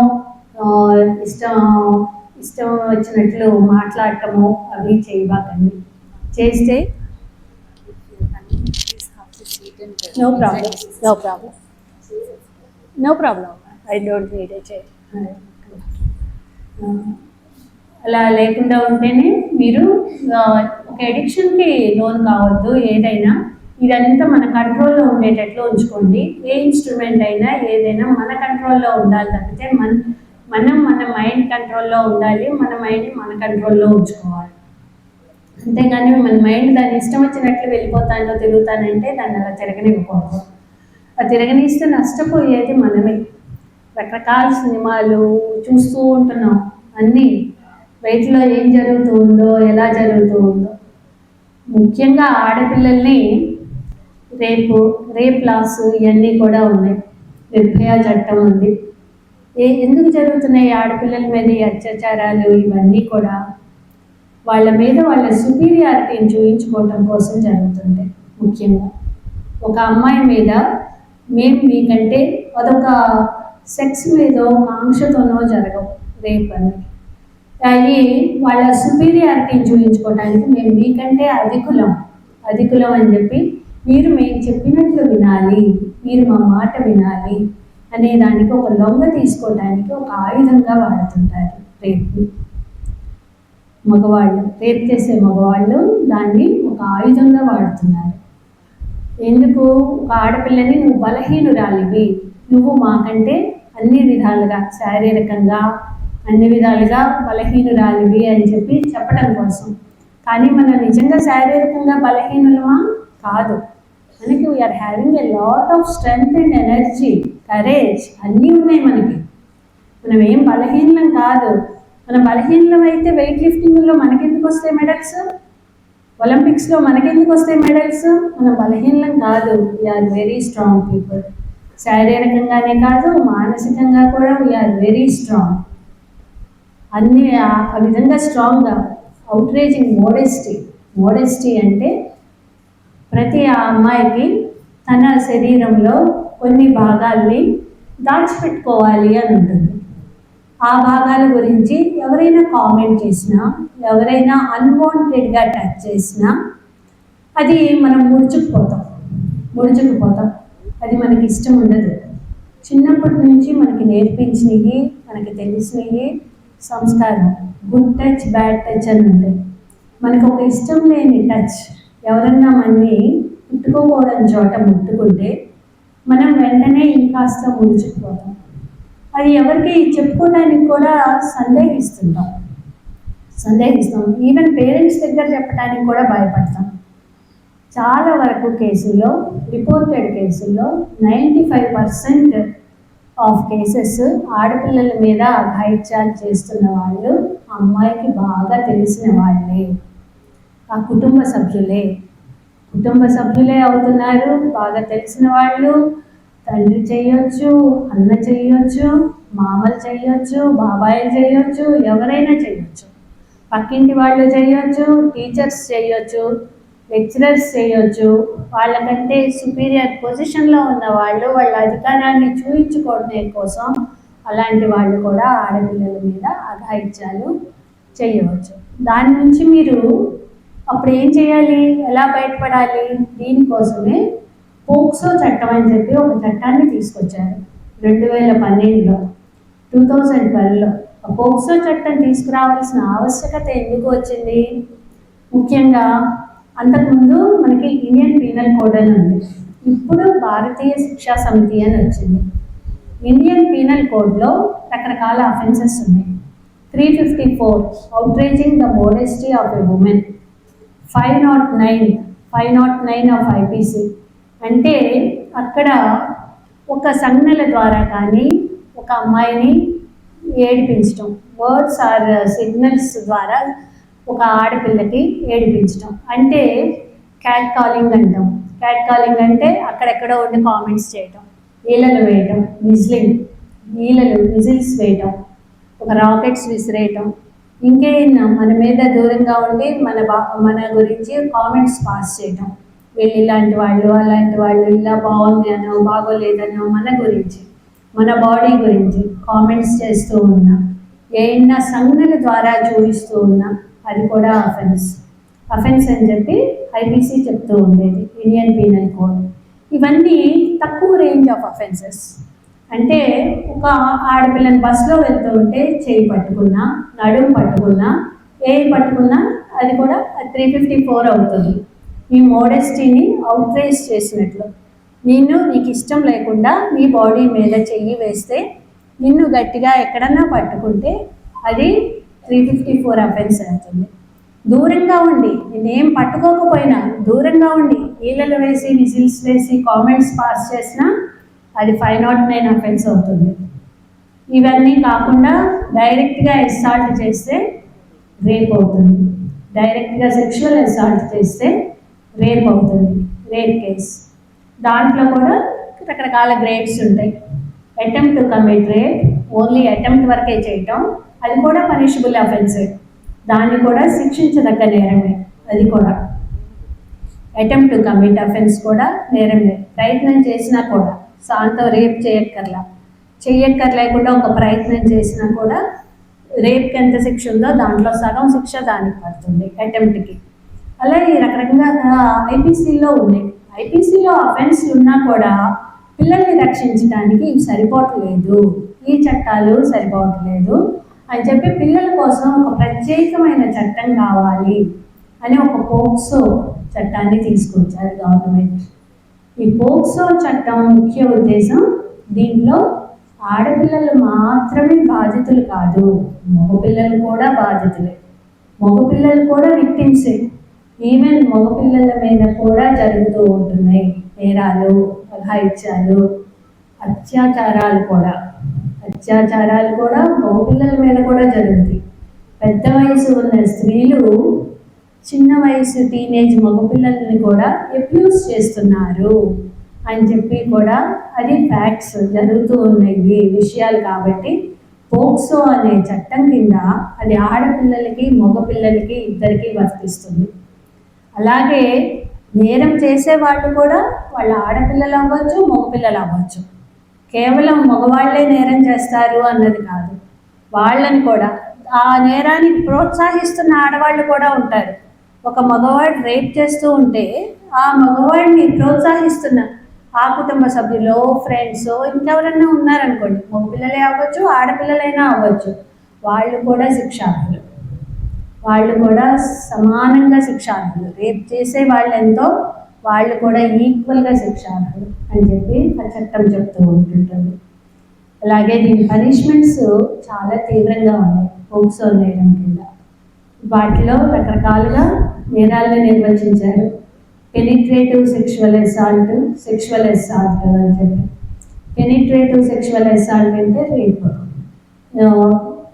ఇష్టం వచ్చినట్లు మాట్లాడటము అవి చేయబాకండి. చేస్తే no problem I don't need a chair. అలా లేకుండా ఉంటేనే మీరు ఒక ఎడిక్షన్కి లోన్ కావద్దు. ఏదైనా ఇదంతా మన కంట్రోల్లో ఉండేటట్లు ఉంచుకోండి. ఏ ఇన్స్ట్రుమెంట్ అయినా ఏదైనా మన కంట్రోల్లో ఉండాలి తప్పితే మన మైండ్ కంట్రోల్లో ఉండాలి. మన మైండ్ని మన కంట్రోల్లో ఉంచుకోవాలి. అంతేగాని మన మైండ్ దాన్ని ఇష్టం వచ్చినట్లు వెళ్ళిపోతానో తిరుగుతానంటే దాన్ని అలా తిరగనివ్వకూడదు. అది తిరగనిస్తే నష్టపోయేది మనమే. రకరకాల సినిమాలు చూస్తూ ఉంటున్నాం, అన్నీ బయటలో ఏం జరుగుతుందో ఎలా జరుగుతుందో. ముఖ్యంగా ఆడపిల్లల్ని రేప్ లాస్ ఇవన్నీ కూడా ఉన్నాయి. నిర్భయ చట్టం ఉంది. ఎందుకు జరుగుతున్నాయి ఆడపిల్లల మీద ఈ అత్యాచారాలు? ఇవన్నీ కూడా వాళ్ళ మీద వాళ్ళ సుపీరియారిటీని చూపించుకోవటం కోసం జరుగుతుంది. ముఖ్యంగా ఒక అమ్మాయి మీద మేము మీకంటే అదొక సెక్స్ మీద కాంక్షతోనో జరగవు రేప్ అని. అవి వాళ్ళ సుపీరియారిటీని చూపించుకోవడానికి మేము మీకంటే అధికులం అని చెప్పి మీరు మేము చెప్పినట్లు వినాలి, మీరు మా మాట వినాలి అనే దానికి ఒక లొంగ తీసుకోవడానికి ఒక ఆయుధంగా వాడుతుంటారు రేప్ని. రేప్ చేసే మగవాళ్ళు దాన్ని ఒక ఆయుధంగా వాడుతున్నారు. ఎందుకు? ఒక ఆడపిల్లని నువ్వు బలహీనురాలివి, నువ్వు మాకంటే అన్ని విధాలుగా శారీరకంగా అన్ని విధాలుగా బలహీనురాలివి అని చెప్పి చెప్పడం కోసం. కానీ మనం నిజంగా శారీరకంగా బలహీనులమా? కాదు. మనకి we are having a lot of strength and energy, courage అన్నీ ఉన్నాయి మనకి. మనం ఏం బలహీనం కాదు. మనం బలహీనం అయితే వెయిట్ లిఫ్టింగ్లో మనకెందుకు వస్తాయి మెడల్స్? ఒలింపిక్స్లో మనకెందుకు వస్తాయి మెడల్స్? మనం బలహీనం కాదు. We are very strong people. శారీరకంగానే కాదు, మానసికంగా కూడా వీఆర్ వెరీ స్ట్రాంగ్. అన్నీ ఆ విధంగా స్ట్రాంగ్గా. అవుట్రేజింగ్ మోడెస్టీ అంటే ప్రతి అమ్మాయికి తన శరీరంలో కొన్ని భాగాల్ని దాచిపెట్టుకోవాలి అని ఉంటుంది. ఆ భాగాల గురించి ఎవరైనా కామెంట్ చేసినా, ఎవరైనా అన్వాంటెడ్గా టచ్ చేసినా అది మనం ముడుచుకుపోతాం. అది మనకి ఇష్టం ఉండదు. చిన్నప్పటి నుంచి మనకి నేర్పించినవి, మనకి తెలిసినవి సంస్కారం. గుడ్ టచ్, బ్యాడ్ టచ్ అని ఉంటాయి. మనకు ఒక ఇష్టం లేని టచ్ ఎవరన్నా మనని ముట్టుకోకూడని చోట ముట్టుకుంటే మనం వెంటనే ఇంకాస్త ముడుచుకుపోతాం. అది ఎవరికి చెప్పుకోవడానికి కూడా సందేహిస్తాం. ఈవెన్ పేరెంట్స్ దగ్గర చెప్పడానికి కూడా భయపడతాం. చాలా వరకు కేసుల్లో, రిపోర్టెడ్ కేసుల్లో 95% ఆఫ్ కేసెస్ ఆడపిల్లల మీద అఘాయిత్యాలు చేస్తున్న వాళ్ళు అమ్మాయికి బాగా తెలిసిన వాళ్ళే, ఆ కుటుంబ సభ్యులే అవుతున్నారు. బాగా తెలిసిన వాళ్ళు. తండ్రి చేయొచ్చు, అన్న చేయొచ్చు, మామలు చేయొచ్చు, బాబాయిలు చేయొచ్చు, ఎవరైనా చేయొచ్చు, పక్కింటి వాళ్ళు చేయొచ్చు, టీచర్స్ చేయొచ్చు, లెక్చరర్స్ చేయొచ్చు. వాళ్ళకంటే సుపీరియర్ పొజిషన్లో ఉన్న వాళ్ళు వాళ్ళ అధికారాన్ని చూపించుకోవడం కోసం అలాంటి వాళ్ళు కూడా ఆడపిల్లల మీద అఘాయిత్యాలు చేయవచ్చు. దాని నుంచి మీరు అప్పుడు ఏం చేయాలి? ఎలా బయటపడాలి? దీనికోసమే పోక్సో చట్టం అని చెప్పి ఒక చట్టాన్ని తీసుకొచ్చారు 2012లో. 2012లో ఆ పోక్సో చట్టం తీసుకురావాల్సిన ఆవశ్యకత ఎందుకు వచ్చింది? ముఖ్యంగా అంతకుముందు మనకి ఇండియన్ పీనల్ కోడ్ అని ఉంది, ఇప్పుడు భారతీయ శిక్షా సమితి అని వచ్చింది. ఇండియన్ పీనల్ కోడ్లో రకరకాల అఫెన్సెస్ ఉన్నాయి. 354 outraging the modesty of a women, 509 of IPC. అంటే అక్కడ ఒక సంజ్ఞల ద్వారా కానీ, ఒక అమ్మాయిని ఏడిపించడం, వర్డ్స్ ఆర్ సిగ్నల్స్ ద్వారా ఒక ఆడపిల్లకి ఏడిపించడం అంటే క్యాట్ కాలింగ్ అంటాం. క్యాట్ కాలింగ్ అంటే అక్కడెక్కడో ఉండి కామెంట్స్ చేయటం, ఈలలు వేయటం, విజిల్స్ వేయటం, ఒక రాకెట్స్ విసిరేయటం, ఇంకేనా మన మీద దూరంగా ఉండి మన గురించి కామెంట్స్ పాస్ చేయటం. వీళ్ళు ఇలాంటి వాళ్ళు, అలాంటి వాళ్ళు, ఇలా బాగుంది అనో బాగోలేదనో మన గురించి, మన బాడీ గురించి కామెంట్స్ చేస్తూ ఉన్నా, ఏమైనా సంఘటన ద్వారా చూపిస్తూ ఉన్నా అది కూడా అఫెన్స్ అని చెప్పి ఐపీసీ చెప్తూ ఉండేది, ఇండియన్ పీనల్ కోడ్. ఇవన్నీ తక్కువ రేంజ్ ఆఫ్ అఫెన్సెస్. అంటే ఒక ఆడపిల్లని బస్సులో వెళ్తూ ఉంటే చేయి పట్టుకున్నా, నడుము పట్టుకున్నా, ఏం పట్టుకున్నా అది కూడా 354 అవుతుంది. మీ మోడెస్టీని అవుట్రేజ్ చేసినట్లు. నీకు ఇష్టం లేకుండా నీ బాడీ మీద చెయ్యి వేస్తే, నిన్ను గట్టిగా ఎక్కడన్నా పట్టుకుంటే అది 354 అఫెన్స్ అవుతుంది. దూరంగా ఉండి నేనేం పట్టుకోకపోయినా దూరంగా ఉండి ఈలలు వేసి, విజిల్స్ వేసి, కామెంట్స్ పాస్ చేసినా అది 509 అఫెన్స్ అవుతుంది. ఇవన్నీ కాకుండా డైరెక్ట్గా అసాల్ట్ చేస్తే రేప్ అవుతుంది. డైరెక్ట్గా సెక్షువల్ అసాల్ట్ చేస్తే రేప్ అవుతుంది, రేప్ కేస్. దాంట్లో కూడా రకరకాల గ్రేడ్స్ ఉంటాయి. Attempt to commit rape, only attempt వరకే చేయటం, అది కూడా పనిషబుల్ అఫెన్సే, దాన్ని కూడా శిక్షించదగ్గ నేరమే. అది కూడా అటెంప్ట్ టు కమిట్ అఫెన్స్ కూడా నేరమే. ప్రయత్నం చేసినా కూడా సాంతో రేప్ చేయక్కర్లేకుండా ఒక ప్రయత్నం చేసినా కూడా రేప్కి ఎంత శిక్ష ఉందో దాంట్లో సగం శిక్ష దానికి పడుతుంది అటెంప్ట్కి. అలాగే రకరకాల ఐపీసీలో ఉన్నాయి. ఐపీసీలో అఫెన్స్లు ఉన్నా కూడా పిల్లల్ని రక్షించడానికి ఇవి సరిపోవట్లేదు, ఈ చట్టాలు సరిపోవట్లేదు అని చెప్పి పిల్లల కోసం ఒక ప్రత్యేకమైన చట్టం కావాలి అని ఒక పోక్సో చట్టాన్ని తీసుకొచ్చారు గవర్నమెంట్. ఈ పోక్సో చట్టం ముఖ్య ఉద్దేశం, దీంట్లో ఆడపిల్లలు మాత్రమే బాధితులు కాదు, మగపిల్లలు కూడా బాధితులే, మగపిల్లలు కూడా విక్టిమ్సే. ఈవెన్ మగపిల్లల మీద కూడా జరుగుతూ ఉంటున్నాయి నేరాలు, అఘాయిత్యాలు, అత్యాచారాలు కూడా మగపిల్లల మీద కూడా జరుగుతాయి. పెద్ద వయసు ఉన్న స్త్రీలు చిన్న వయసు టీనేజ్ మగపిల్లల్ని కూడా అబ్యూస్ చేస్తున్నారు అని చెప్పి కూడా అది ఫ్యాక్ట్స్, జరుగుతూ ఉన్నాయి విషయాలు. కాబట్టి పోక్సో అనే చట్టం కింద అది ఆడపిల్లలకి మగపిల్లలకి ఇద్దరికీ వర్తిస్తుంది. అలాగే నేరం చేసే వాళ్ళు కూడా వాళ్ళ ఆడపిల్లలు అవ్వచ్చు, మగపిల్లలు అవ్వచ్చు. కేవలం మగవాళ్లే నేరం చేస్తారు అన్నది కాదు, వాళ్ళని కూడా ఆ నేరానికి ప్రోత్సహిస్తున్న ఆడవాళ్ళు కూడా ఉంటారు. ఒక మగవాడు రేప్ చేస్తూ ఉంటే ఆ మగవాడిని ప్రోత్సహిస్తున్న ఆ కుటుంబ సభ్యులు, ఫ్రెండ్స్, ఇంకెవరన్నా ఉన్నారనుకోండి, మగపిల్లలే అవ్వచ్చు, ఆడపిల్లలైనా అవ్వచ్చు, వాళ్ళు కూడా శిక్షార్హులు, వాళ్ళు కూడా సమానంగా శిక్షార్హులు. రేప్ చేసే వాళ్ళు ఎంతో, వాళ్ళు కూడా ఈక్వల్గా శిక్షార్హులు అని చెప్పి ఆ చట్టం చెప్తూ ఉంటుంటుంది. అలాగే దీని పనిష్మెంట్స్ చాలా తీవ్రంగా ఉన్నాయి పోక్సో నేరం కింద. వాటిలో రకరకాలుగా నేరాలను నిర్వచించారు. పెనిట్రేటివ్ సెక్షువల్ అసాల్ట్ అని చెప్పి. పెనిట్రేటివ్ సెక్షువల్ అసాల్ట్ అంటే రేప్,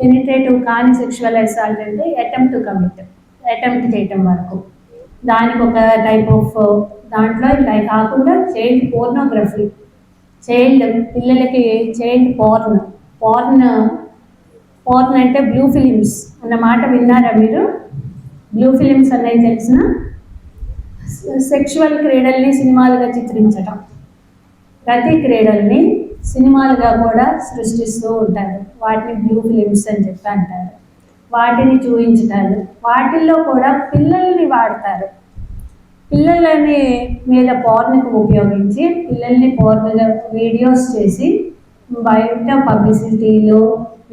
పెనిట్రేటివ్ కాని సెక్షువల్ అసాల్ట్ అంటే అటెంప్ట్ చేయటం వరకు. దానికి ఒక టైప్ ఆఫ్, దాంట్లో ఇలా కాకుండా చైల్డ్ పోర్నోగ్రఫీ, పిల్లలకి చైల్డ్ పోర్న్ అంటే బ్లూ ఫిలిమ్స్ అన్న మాట విన్నారా మీరు? బ్లూ ఫిలిమ్స్ అనేది తెలిసిన సెక్షువల్ క్రీడల్ని సినిమాలుగా చిత్రించటం, ప్రతి క్రీడల్ని సినిమాలుగా కూడా సృష్టిస్తూ ఉంటారు, వాటిని బ్లూ ఫిలిమ్స్ అని చెప్పి అంటారు. వాటిని చూపించటాలు, వాటిల్లో కూడా పిల్లల్ని వాడతారు. పిల్లలని మీద పోర్న్కి ఉపయోగించి పిల్లల్ని పోర్న్గా వీడియోస్ చేసి బయట పబ్లిసిటీలు,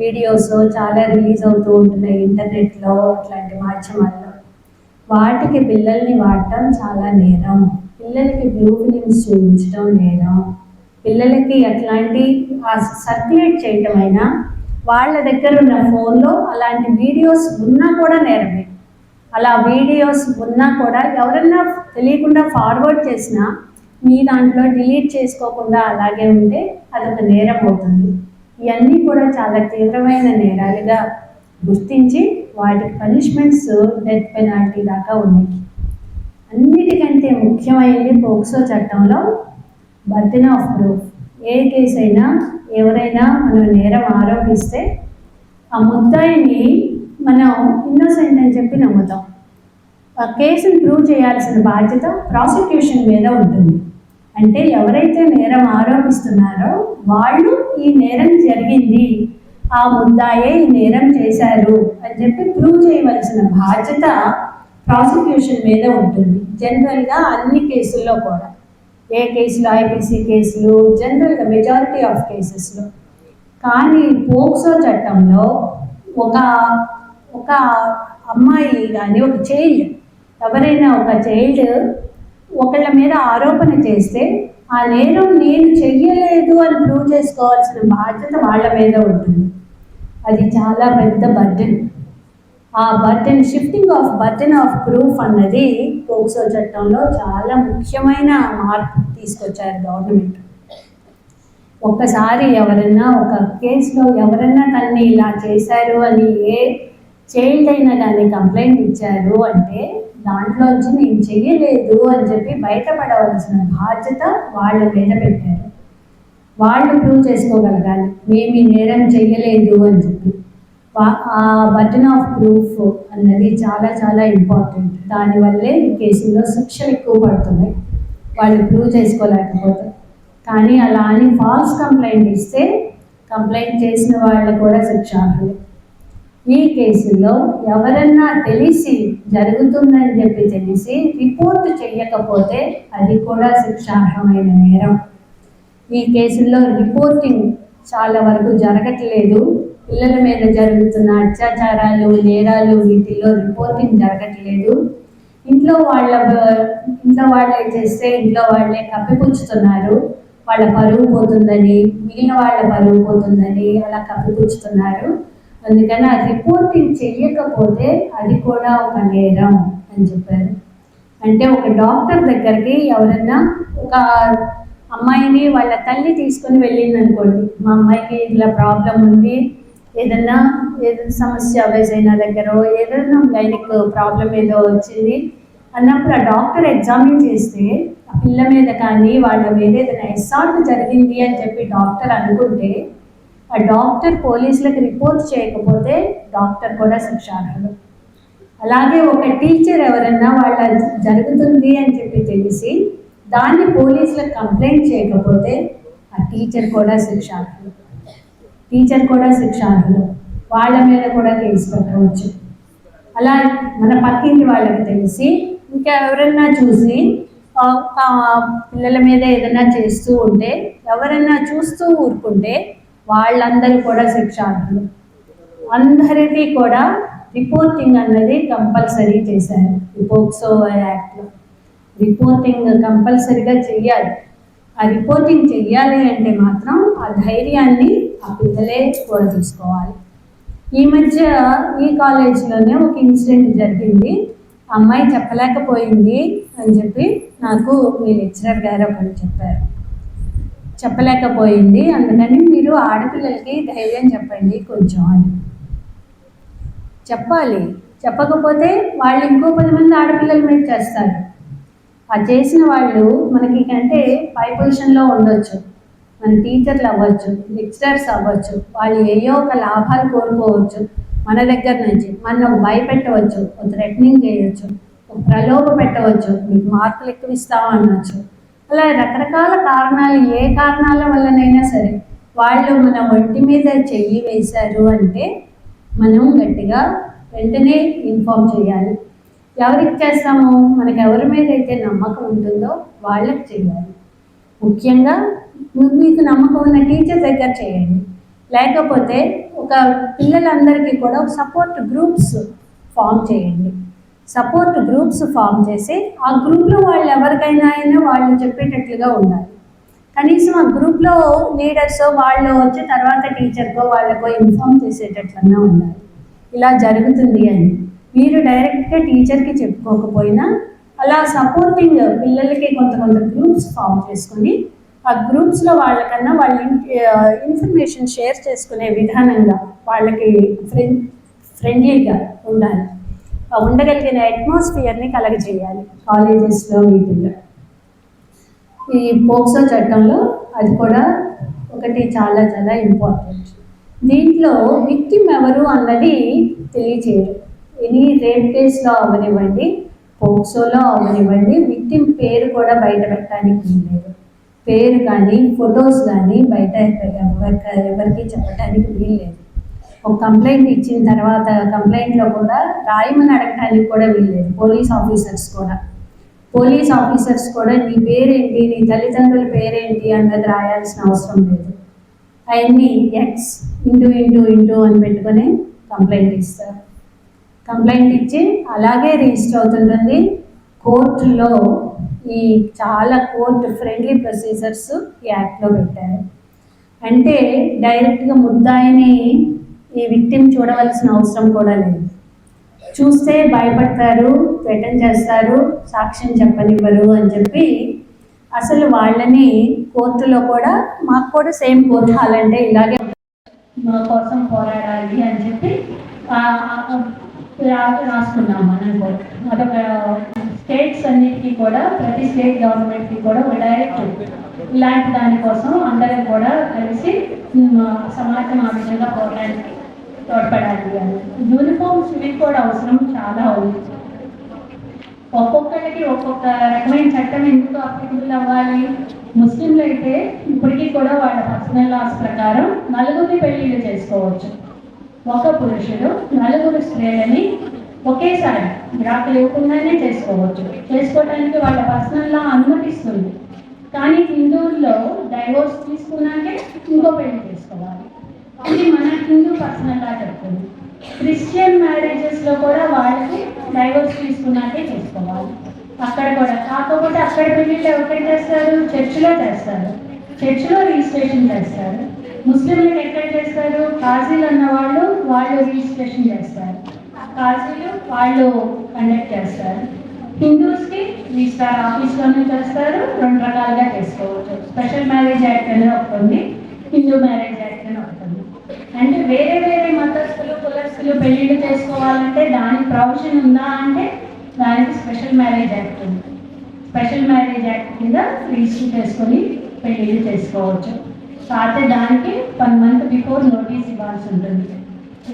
వీడియోస్ చాలా రిలీజ్ అవుతూ ఉంటున్నాయి ఇంటర్నెట్లో, అట్లాంటి మాధ్యమాల్లో. వాటికి పిల్లల్ని వాడటం చాలా నేరం. పిల్లలకి బ్లూ ఫిలిమ్స్ చూపించడం నేరం. పిల్లలకి అట్లాంటి సర్క్యులేట్ చేయటం అయినా, వాళ్ళ దగ్గర ఉన్న ఫోన్లో అలాంటి వీడియోస్ ఉన్నా కూడా నేరమే. అలా వీడియోస్ ఉన్నా కూడా ఎవరన్నా తెలియకుండా ఫార్వర్డ్ చేసినా మీ దాంట్లో డిలీట్ చేసుకోకుండా అలాగే ఉంటే అదొక నేరం అవుతుంది. ఇవన్నీ కూడా చాలా తీవ్రమైన నేరాలుగా గుర్తించి వాటికి పనిష్మెంట్స్ డెత్ పెనాల్టీ దాకా ఉన్నాయి. అన్నిటికంటే ముఖ్యమైనది పోక్సో చట్టంలో burden of proof. A case అయినా ఎవరైనా మనం నేరం ఆరోపిస్తే ఆ ముద్దాయిని మనం ఇన్నోసెంట్ అని చెప్పి నమ్ముతాం. ఆ కేసును ప్రూవ్ చేయాల్సిన బాధ్యత ప్రాసిక్యూషన్ మీద ఉంటుంది. అంటే ఎవరైతే నేరం ఆరోపిస్తున్నారో వాళ్ళు ఈ నేరం జరిగింది, ఆ ముద్దాయే ఈ నేరం చేశారు అని చెప్పి ప్రూవ్ చేయవలసిన బాధ్యత ప్రాసిక్యూషన్ మీద ఉంటుంది. జనరల్గా అన్ని కేసుల్లో కూడా, ఏ కేసులు ఐపీసీ కేసులు జనరల్గా మెజారిటీ ఆఫ్ కేసెస్లో. కానీ పోక్సో చట్టంలో ఒక ఒక అమ్మాయి కానీ ఒక చైల్డ్, ఎవరైనా ఒక చైల్డ్ ఒకళ్ళ మీద ఆరోపణ చేస్తే ఆ నేరం నేను చెయ్యలేదు అని ప్రూవ్ చేసుకోవాల్సిన బాధ్యత వాళ్ళ మీద ఉంటుంది. అది చాలా పెద్ద బర్డెన్. ఆ burden, shifting of burden of proof అన్నది పోక్సో చట్టంలో చాలా ముఖ్యమైన మార్పు తీసుకొచ్చారు గవర్నమెంట్. ఒక్కసారి ఎవరైనా ఒక కేసులో ఎవరైనా తన్ని ఇలా చేశారు అని ఏ చైల్డ్ అయినా కానీ కంప్లైంట్ ఇచ్చారు అంటే దాంట్లోంచి నేను చెయ్యలేదు అని చెప్పి బయటపడవలసిన బాధ్యత వాళ్ళ మీద పెట్టారు. వాళ్ళు ప్రూవ్ చేసుకోగలగాలి మేము ఈ నేరం చెయ్యలేదు అని చెప్పి. ఆ బర్డెన్ ఆఫ్ ప్రూఫ్ అన్నది చాలా చాలా ఇంపార్టెంట్. దానివల్లే ఈ కేసుల్లో శిక్షలు ఎక్కువ పడుతున్నాయి వాళ్ళు ప్రూవ్ చేసుకోలేకపోతే. కానీ అలా అని ఫాల్స్ కంప్లైంట్ ఇస్తే కంప్లైంట్ చేసిన వాళ్ళు కూడా శిక్షార్హులే. ఈ కేసుల్లో ఎవరన్నా తెలిసి జరుగుతుందని చెప్పి తెలిసి రిపోర్ట్ చేయకపోతే అది కూడా శిక్షార్హమైన నేరం. ఈ కేసుల్లో రిపోర్టింగ్ చాలా వరకు జరగట్లేదు. పిల్లల మీద జరుగుతున్న అత్యాచారాలు, నేరాలు వీటిల్లో రిపోర్టింగ్ జరగట్లేదు. ఇంట్లో వాళ్ళే చేస్తే ఇంట్లో వాళ్ళే కప్పిపుచ్చుతున్నారు. వాళ్ళ పరువు పోతుందని, మిగిలిన వాళ్ళ పరువు పోతుందని అలా కప్పిపుచ్చుతున్నారు. అందుకని ఆ రిపోర్టింగ్ చెయ్యకపోతే అది కూడా ఒక నేరం అని చెప్పారు. అంటే ఒక డాక్టర్ దగ్గరికి ఎవరన్నా ఒక అమ్మాయిని వాళ్ళ తల్లి తీసుకొని వెళ్ళింది అనుకోండి, మా అమ్మాయికి ఇలా ప్రాబ్లం ఉంది, ఏదైనా సమస్య వేసైనా దగ్గర ఏదైనా గైనిక్ ప్రాబ్లం ఏదో వచ్చింది అన్నప్పుడు ఆ డాక్టర్ ఎగ్జామిన్ చేస్తే ఆ పిల్ల మీద కానీ వాళ్ళ మీద ఏదైనా అసాల్ట్ జరిగింది అని చెప్పి డాక్టర్ అనుకుంటే ఆ డాక్టర్ పోలీసులకు రిపోర్ట్ చేయకపోతే డాక్టర్ కూడా శిక్షార్హులు. అలాగే ఒక టీచర్ ఎవరన్నా వాళ్ళ జరుగుతుంది అని చెప్పి తెలిసి దాన్ని పోలీసులకు కంప్లైంట్ చేయకపోతే ఆ టీచర్ కూడా శిక్షార్హులు. వాళ్ళ మీద కూడా కేసు పెట్టవచ్చు. అలా మన పక్కింటి వాళ్ళకి తెలిసి ఇంకా ఎవరన్నా చూసి పిల్లల మీద ఏదైనా చేస్తూ ఉంటే ఎవరైనా చూస్తూ ఊరుకుంటే వాళ్ళందరూ కూడా శిక్షార్హులు. అందరికీ కూడా రిపోర్టింగ్ అన్నది కంపల్సరీ చేశారు ఈ పోక్సో యాక్ట్లో. రిపోర్టింగ్ కంపల్సరీగా చెయ్యాలి. ఆ రిపోర్టింగ్ చెయ్యాలి అంటే మాత్రం ఆ ధైర్యాన్ని ఆ పిల్లలే కూడా తీసుకోవాలి. ఈ మధ్య ఈ కాలేజీలోనే ఒక ఇన్సిడెంట్ జరిగింది. అమ్మాయి చెప్పలేకపోయింది అని చెప్పి నాకు మీ లెక్చరర్ గారు ఒకరు చెప్పారు. చెప్పలేకపోయింది, అందుకని మీరు ఆడపిల్లలకి ధైర్యం చెప్పండి కొంచెం అని చెప్పాలి. చెప్పకపోతే వాళ్ళు ఇంకో 10 మంది ఆడపిల్లల మీద చేస్తారు. ఆ చేసిన వాళ్ళు మనకి కంటే పై పొజిషన్లో ఉండొచ్చు, మన టీచర్లు అవ్వచ్చు, లెక్చరర్స్ అవ్వచ్చు. వాళ్ళు ఏయో ఒక లాభాలు కోరుకోవచ్చు మన దగ్గర నుంచి. మనం భయపెట్టవచ్చు, ఒక థ్రెటనింగ్ చేయవచ్చు, ఒక ప్రలోభ పెట్టవచ్చు, మీకు మార్కులు ఎక్కువ ఇస్తాం అనవచ్చు. అలా రకరకాల కారణాలు, ఏ కారణాల వల్లనైనా సరే వాళ్ళు మన ఒంటి మీద చెయ్యి వేశారు అంటే మనం గట్టిగా వెంటనే ఇన్ఫార్మ్ చేయాలి. ఎవరికి చేస్తామో, మనకు ఎవరి మీద అయితే నమ్మకం ఉంటుందో వాళ్ళకి చేయాలి. ముఖ్యంగా మీకు నమ్మకం ఉన్న టీచర్ దగ్గర చేయండి. లేకపోతే ఒక పిల్లలందరికీ కూడా ఒక సపోర్ట్ గ్రూప్స్ ఫామ్ చేయండి. సపోర్ట్ గ్రూప్స్ ఫామ్ చేసి ఆ గ్రూప్లో వాళ్ళు ఎవరికైనా వాళ్ళు చెప్పేటట్లుగా ఉండాలి. కనీసం ఆ గ్రూప్లో లీడర్స్ వాళ్ళు వచ్చి తర్వాత టీచర్కో వాళ్ళకో ఇన్ఫార్మ్ చేసేటట్లన్నా ఉండాలి. ఇలా జరుగుతుంది అని మీరు డైరెక్ట్గా టీచర్కి చెప్పుకోకపోయినా అలా సపోర్టింగ్ పిల్లలకి కొంత గ్రూప్స్ ఫామ్ చేసుకొని ఆ గ్రూప్స్లో వాళ్ళకన్నా వాళ్ళ ఇన్ఫర్మేషన్ షేర్ చేసుకునే విధానంగా వాళ్ళకి ఫ్రెండ్లీగా ఉండాలి, ఉండగలిగిన అట్మాస్ఫియర్ని కలగజేయాలి కాలేజెస్లో వీటిల్లో. ఈ పోక్సో చట్టంలో అది కూడా ఒకటి చాలా చాలా ఇంపార్టెంట్. దీంట్లో విక్టిమ్ ఎవరు అన్నది తెలియచేయరు. ఎనీ రేప్ కేసులో అవనివ్వండి, పోక్సోలో అవనివ్వండి, విక్టిమ్ పేరు కూడా బయట పెట్టడానికి లేదు. పేరు కానీ ఫొటోస్ కానీ బయట ఎవరికి చెప్పడానికి వీల్లేదు. ఒక కంప్లైంట్ ఇచ్చిన తర్వాత కంప్లైంట్లో కూడా రాయమని అడగడానికి కూడా వీల్లేదు. పోలీస్ ఆఫీసర్స్ కూడా నీ పేరేంటి, నీ తల్లిదండ్రుల పేరేంటి అన్నది రాయాల్సిన అవసరం లేదు. అవన్నీ ఎక్స్ ఇంటూ అని పెట్టుకొని కంప్లైంట్ ఇస్తారు. కంప్లైంట్ ఇచ్చి అలాగే రిజిస్టర్ అవుతుంటుంది. కోర్టులో ఈ చాలా కోర్టు ఫ్రెండ్లీ ప్రొసీజర్స్ ఈ యాక్ట్లో పెట్టారు. అంటే డైరెక్ట్గా ముద్దాయిని ఈ విక్టిమ్ చూడవలసిన అవసరం కూడా లేదు. చూస్తే భయపడతారు, థ్రెటన్ చేస్తారు, సాక్ష్యం చెప్పనివ్వరు అని చెప్పి అసలు వాళ్ళని కోర్టులో కూడా మాకు కూడా సేమ్ కోర్టు హాల్ అంటే ఇలాగే మా కోసం పోరాడాలి అని చెప్పి రాసుకున్నాం మనం కూడా. అదొక స్టేట్స్ అన్నిటికీ కూడా, ప్రతి స్టేట్ గవర్నమెంట్కి కూడా డైరెక్ట్ ఇలాంటి దానికోసం అందరం కూడా కలిసి సమాజం ఆ విధంగా పోరాడానికి తోడ్పడాలి అని. యూనిఫామ్ సివిల్ కోడ్ అవసరం చాలా ఉంది. ఒక్కొక్కరికి ఒక్కొక్క రకమైన చట్టం ఎందుకు అప్లికబుల్ అవ్వాలి? ముస్లింలు అయితే ఇప్పటికీ కూడా వాళ్ళ పర్సనల్ లాస్ ప్రకారం 4 పెళ్లిళ్ళు చేసుకోవచ్చు. ఒక పురుషుడు 4 స్త్రీలని ఒకేసారి విడాకులు ఇవ్వకుండానే చేసుకోవడానికి వాళ్ళ పర్సనల్ లా అనుమతిస్తుంది. కానీ హిందువుల్లో డైవోర్స్ తీసుకున్నాకే ఇంకో పెళ్లి చేసుకోవాలి. ఇది మన హిందూ పర్సనల్ లా చెప్తుంది. క్రిస్టియన్ మ్యారేజెస్లో కూడా వాళ్ళకి డైవోర్స్ తీసుకున్నాకే చేసుకోవాలి. అక్కడ కూడా కాకపోతే అక్కడ పెళ్ళిళ్ళు ఎవరికి చేస్తారు? చర్చిలో చేస్తారు, చర్చిలో రిజిస్ట్రేషన్ చేస్తారు. ముస్లింలకు ఎక్కడ చేస్తారు? కాజీలు అన్న వాళ్ళు రిజిస్ట్రేషన్ చేస్తారు, కాజీలు వాళ్ళు కండక్ట్ చేస్తారు. హిందూస్కి రిజిస్ట్రార్ ఆఫీస్లోనే చేస్తారు. 2 రకాలుగా చేసుకోవచ్చు. స్పెషల్ మ్యారేజ్ యాక్ట్ అని ఒకటి ఉంది, హిందూ మ్యారేజ్ యాక్ట్ అని ఒకటి ఉంది. అంటే వేరే వేరే మతస్థులు కులస్తులు పెళ్ళిళ్ళు చేసుకోవాలంటే దానికి ప్రొవిజన్ ఉందా అంటే దానికి స్పెషల్ మ్యారేజ్ యాక్ట్ ఉంది. స్పెషల్ మ్యారేజ్ యాక్ట్ కింద రిజిస్టర్ చేసుకొని పెళ్ళిళ్ళు చేసుకోవచ్చు. కాకపోతే దానికి 1 month బిఫోర్ నోటీస్ ఇవ్వాల్సి ఉంటుంది.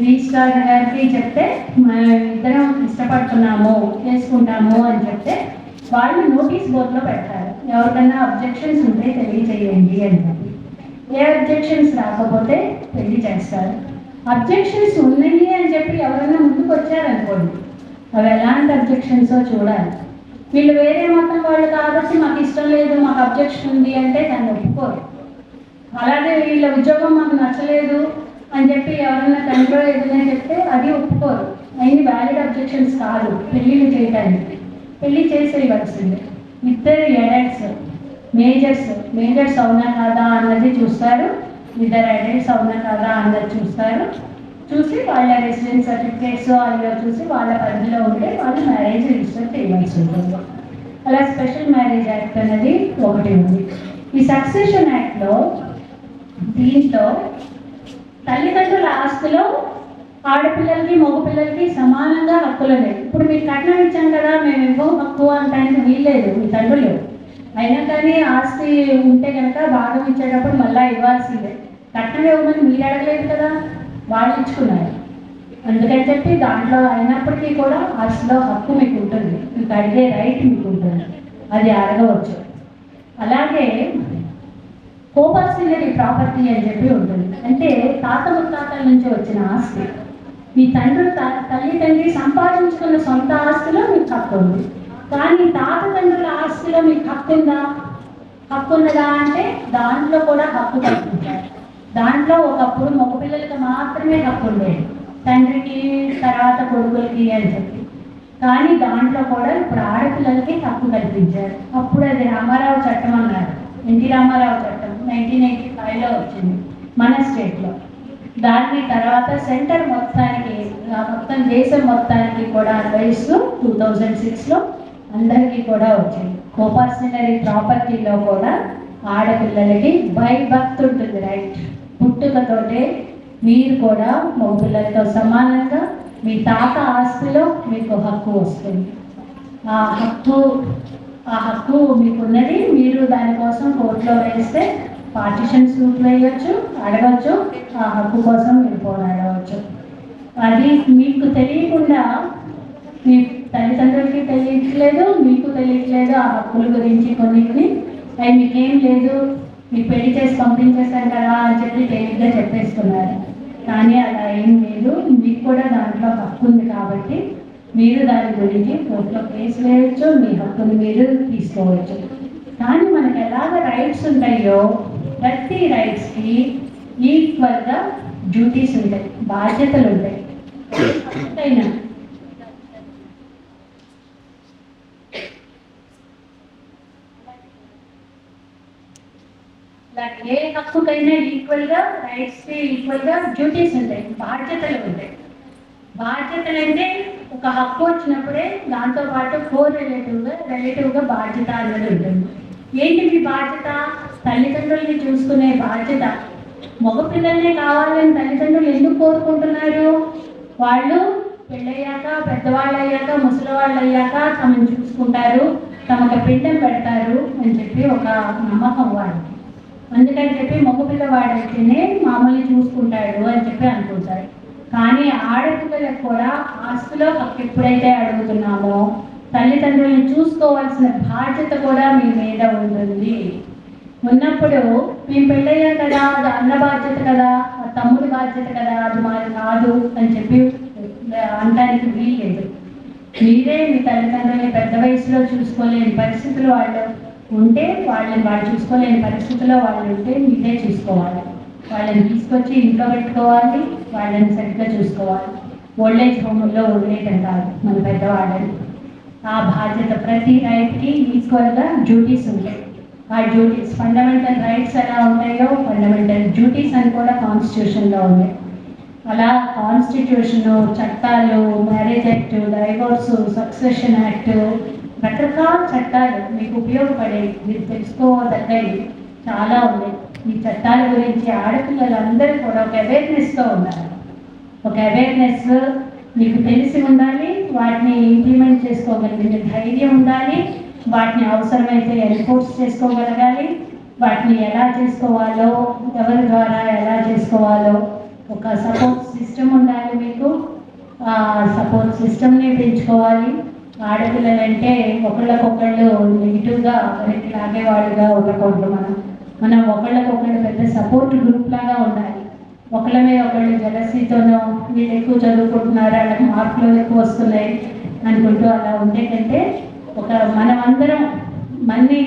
రిజిస్ట్రార్ గారికి చెప్తే ఇద్దరం ఇష్టపడుతున్నాము చేసుకుంటాము అని చెప్తే వాళ్ళు నోటీస్ బోర్డులో పెడతారు. ఎవరికైనా అబ్జెక్షన్స్ ఉంటే తెలియజేయండి అని చెప్పి. ఏ అబ్జెక్షన్స్ రాకపోతే పెళ్లి చేస్తారు. అబ్జెక్షన్స్ ఉన్నాయి అని చెప్పి ఎవరైనా ముందుకు వచ్చారనుకోండి, అవి ఎలాంటి అబ్జెక్షన్సో చూడాలి. వీళ్ళు వేరే మతం వాళ్ళు కాబట్టి మాకు ఇష్టం లేదు, మాకు అబ్జెక్షన్ ఉంది అంటే దాన్ని ఒప్పుకోరు. అలాగే వీళ్ళ ఉద్యోగం మాకు నచ్చలేదు అని చెప్పి ఎవరైనా తండ్రి ఏదైనా చెప్తే అది ఒప్పుకోరు. అన్ని వ్యాలిడ్ అబ్జెక్షన్స్ కాదు పెళ్ళిళ్ళు చేయడానికి. పెళ్ళి చేసేయవలసింది. ఇద్దరు అడల్ట్స్ మేజర్స్ అవునా కాదా అన్నది చూస్తారు. 2 అడల్ట్స్ అవునా కాదా అన్నది చూస్తారు. చూసి వాళ్ళ రెసిడెన్స్ సర్టిఫికేట్స్ అవి చూసి వాళ్ళ పరిధిలో ఉంటే వాళ్ళు మ్యారేజ్ రిజిస్టర్ చేయవలసి ఉంటుంది. అలా స్పెషల్ మ్యారేజ్ యాక్ట్ అనేది ఒకటి ఉంది. ఈ సక్సెషన్ యాక్ట్లో దీంట్లో తల్లిదండ్రుల ఆస్తిలో ఆడపిల్లలకి మగపిల్లలకి సమానంగా హక్కులు లేవు. ఇప్పుడు మీకు కట్నం ఇచ్చాం కదా మేము ఇవ్వం హక్కు అంటానికి వీల్లేదు మీ తండ్రులు. అయినా కానీ ఆస్తి ఉంటే కనుక భాగం ఇచ్చేటప్పుడు మళ్ళీ ఇవ్వాల్సిందే. కట్నం ఇవ్వమని మీరు అడగలేదు కదా, వాళ్ళు ఇచ్చుకున్నారు. అందుకని చెప్పి దాంట్లో అయినప్పటికీ కూడా ఆస్తిలో హక్కు మీకు ఉంటుంది, మీకు అడిగే రైట్ మీకు ఉంటుంది, అది అడగవచ్చు. అలాగే కోపర్సినరీ ప్రాపర్టీ అని చెప్పి ఉంటుంది. అంటే తాత ముత్తాతల నుంచి వచ్చిన ఆస్తి. మీ తల్లి సంపాదించుకున్న సొంత ఆస్తిలో మీకు హక్కు ఉంది. కానీ తాత తండ్రుల ఆస్తిలో మీకు హక్కు ఉన్నదా అంటే దాంట్లో కూడా హక్కు కల్పించారు. దాంట్లో ఒకప్పుడు మగపిల్లలకి మాత్రమే హక్కు ఉండేది, తండ్రికి తర్వాత కొడుకులకి అని చెప్పి. కానీ దాంట్లో కూడా ఇప్పుడు ఆడపిల్లలకి హక్కు కల్పించారు. అప్పుడు అది రామారావు చట్టం అన్నారు, ఎన్టీ రామారావు చట్టం 1985లో వచ్చింది మన స్టేట్లో. దాన్ని తర్వాత సెంటర్ మొత్తం దేశం మొత్తానికి కూడా అన్వయిస్తూ 2006లో అందరికీ కూడా వచ్చింది. కోపర్సినరీ ప్రాపర్టీలో కూడా ఆడపిల్లలకి బై బర్త్ ఉంటుంది రైట్. పుట్టుకతోటే మీరు కూడా మగపిల్లలతో సమానంగా మీ తాత ఆస్తిలో మీకు హక్కు వస్తుంది. ఆ హక్కు మీకున్నది. మీరు దానికోసం కోర్టులో వేస్తే పార్టిషన్ సూట్ వేయవచ్చు, అడగచ్చు, ఆ హక్కు కోసం మీరు పోరాడవచ్చు. అది మీకు తెలియకుండా మీ తల్లిదండ్రులకి తెలియట్లేదు, మీకు తెలియట్లేదు ఆ హక్కుల గురించి. కొన్నిటిని అవి మీకేం లేదు, మీకు పెళ్లి చేసి పంపించేశారు కదా అని చెప్పి తేలిగ్గా చెప్పేస్తున్నారు. కానీ అలా ఏం లేదు, మీకు కూడా దాంట్లో హక్కు ఉంది కాబట్టి మీరు దాని గురించి కోర్టులో కేసు వేయవచ్చు, మీ హక్కుని మీరు తీసుకోవచ్చు. కానీ మనకు ఎలాగ రైట్స్ ఉంటాయో ప్రతి రైట్స్కి ఈక్వల్గా డ్యూటీస్ ఉంటాయి, బాధ్యతలు ఉంటాయి. ఏ హక్కుకైనా ఈక్వల్గా రైట్స్కి ఈక్వల్గా డ్యూటీస్ ఉంటాయి, బాధ్యతలు ఉంటాయి. బాధ్యతలు అంటే ఒక హక్కు వచ్చినప్పుడే దాంతో పాటు రిలేటివ్గా బాధ్యత అనేది ఉంటుంది. ఏంటి మీ బాధ్యత? తల్లిదండ్రుల్ని చూసుకునే బాధ్యత. మగపిల్లల్ని కావాలని తల్లిదండ్రులు ఎందుకు కోరుకుంటున్నారు? వాళ్ళు పెళ్ళయ్యాక, పెద్దవాళ్ళు అయ్యాక, ముసలి వాళ్ళు అయ్యాక తమను చూసుకుంటారు, తమకు పిండం పెడతారు అని చెప్పి ఒక నమ్మకం వాళ్ళకి. అందుకని చెప్పి మగపిల్లవాడైతేనే మామూలు చూసుకుంటాడు అని చెప్పి అనుకుంటారు. కానీ ఆడపిల్లలకు కూడా ఆస్తిలో హక్కు ఎప్పుడైతే అడుగుతున్నామో తల్లిదండ్రులను చూసుకోవాల్సిన బాధ్యత కూడా మీ మీద ఉంటుంది. ఉన్నప్పుడు మేము పెళ్ళయ్యాం కదా, అది అన్న బాధ్యత కదా, తమ్ముడి బాధ్యత కదా, అది మాది కాదు అని చెప్పి అనడానికి వీల్లేదు. మీరే మీ తల్లిదండ్రులని పెద్ద వయసులో చూసుకోలేని పరిస్థితులు వాళ్ళు ఉంటే, వాళ్ళు చూసుకోలేని పరిస్థితుల్లో వాళ్ళు ఉంటే మీరే చూసుకోవాలి. వాళ్ళని తీసుకొచ్చి ఇంట్లో పెట్టుకోవాలి, వాళ్ళని సరిగ్గా చూసుకోవాలి. ఓల్డేజ్ హోమ్లో వదిలేయటం కాదు మన పెద్దవాళ్ళని. ఆ బాధ్యత ప్రతి రైట్కి ఈక్వల్గా డ్యూటీస్ ఉంటాయి. ఆ డ్యూటీస్ ఫండమెంటల్ రైట్స్ ఎలా ఉంటాయో ఫండమెంటల్ డ్యూటీస్ అని కూడా కాన్స్టిట్యూషన్లో ఉన్నాయి. అలా కాన్స్టిట్యూషను, చట్టాలు, మ్యారేజ్ యాక్ట్, డైవోర్సు, సక్సెషన్ యాక్ట్, రకరకాల చట్టాలు మీకు ఉపయోగపడేవి, మీరు తెలుసుకోదగ్గవి చాలా ఉన్నాయి. ఈ చట్టాల గురించి ఆడపిల్లలందరూ కూడా ఒక అవేర్నెస్తో ఉండాలి. ఒక అవేర్నెస్ మీకు తెలిసి ఉండాలి, వాటిని ఇంప్లిమెంట్ చేసుకోగలిగిన ధైర్యం ఉండాలి, వాటిని అవసరమైతే ఎన్ఫోర్స్ చేసుకోగలగాలి, వాటిని ఎలా చేసుకోవాలో, ఎవరి ద్వారా ఎలా చేసుకోవాలో ఒక సపోర్ట్ సిస్టమ్ ఉండాలి మీకు. ఆ సపోర్ట్ సిస్టమ్ని పెంచుకోవాలి. ఆడపిల్లలంటే ఒకళ్ళకొకళ్ళు నెగిటివ్గా వెనక్కి లాగేవాళ్ళుగా ఉండకూడదు. మనం ఒకళ్ళకొకళ్ళు పెద్ద సపోర్ట్ గ్రూప్ లాగా ఉండాలి. ఒకళ్ళ మీద ఒకళ్ళు జలసీతోనో వీళ్ళు ఎక్కువ చదువుకుంటున్నారు, వాళ్ళకి మార్కులు ఎక్కువ వస్తున్నాయి అనుకుంటూ అలా ఉండే కంటే మనమందరం మళ్ళీ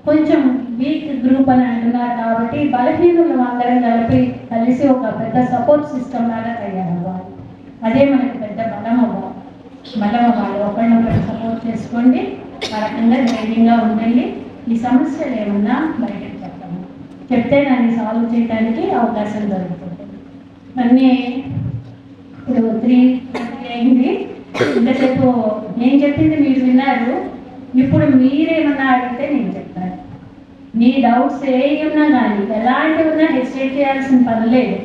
కొంచెం వీక్ గ్రూప్ అని అంటున్నారు కాబట్టి బలహీనులు అందరం కలిసి ఒక పెద్ద సపోర్ట్ సిస్టమ్ లాగా తయారవ్వాలి. అదే మనకి పెద్ద బలం అవ్వాలి. ఒకళ్ళొకళ్ళు సపోర్ట్ చేసుకోండి, ఆ రకంగా ధైర్యంగా ఉండండి. ఈ సమస్యలు ఏమన్నా బయటకు చెప్తే దాన్ని సాల్వ్ చేయడానికి అవకాశం దొరుకుతుంది. అన్నీ ఇప్పుడు 3:30 అయింది. ఇంతసేపు నేను చెప్పింది మీరు విన్నారు. ఇప్పుడు మీరేమన్నా అడిగితే నేను చెప్తాను. మీ డౌట్స్ ఏమన్నా కానీ ఎలాంటివి ఉన్నా హెసిటేట్ చేయాల్సిన పని లేదు.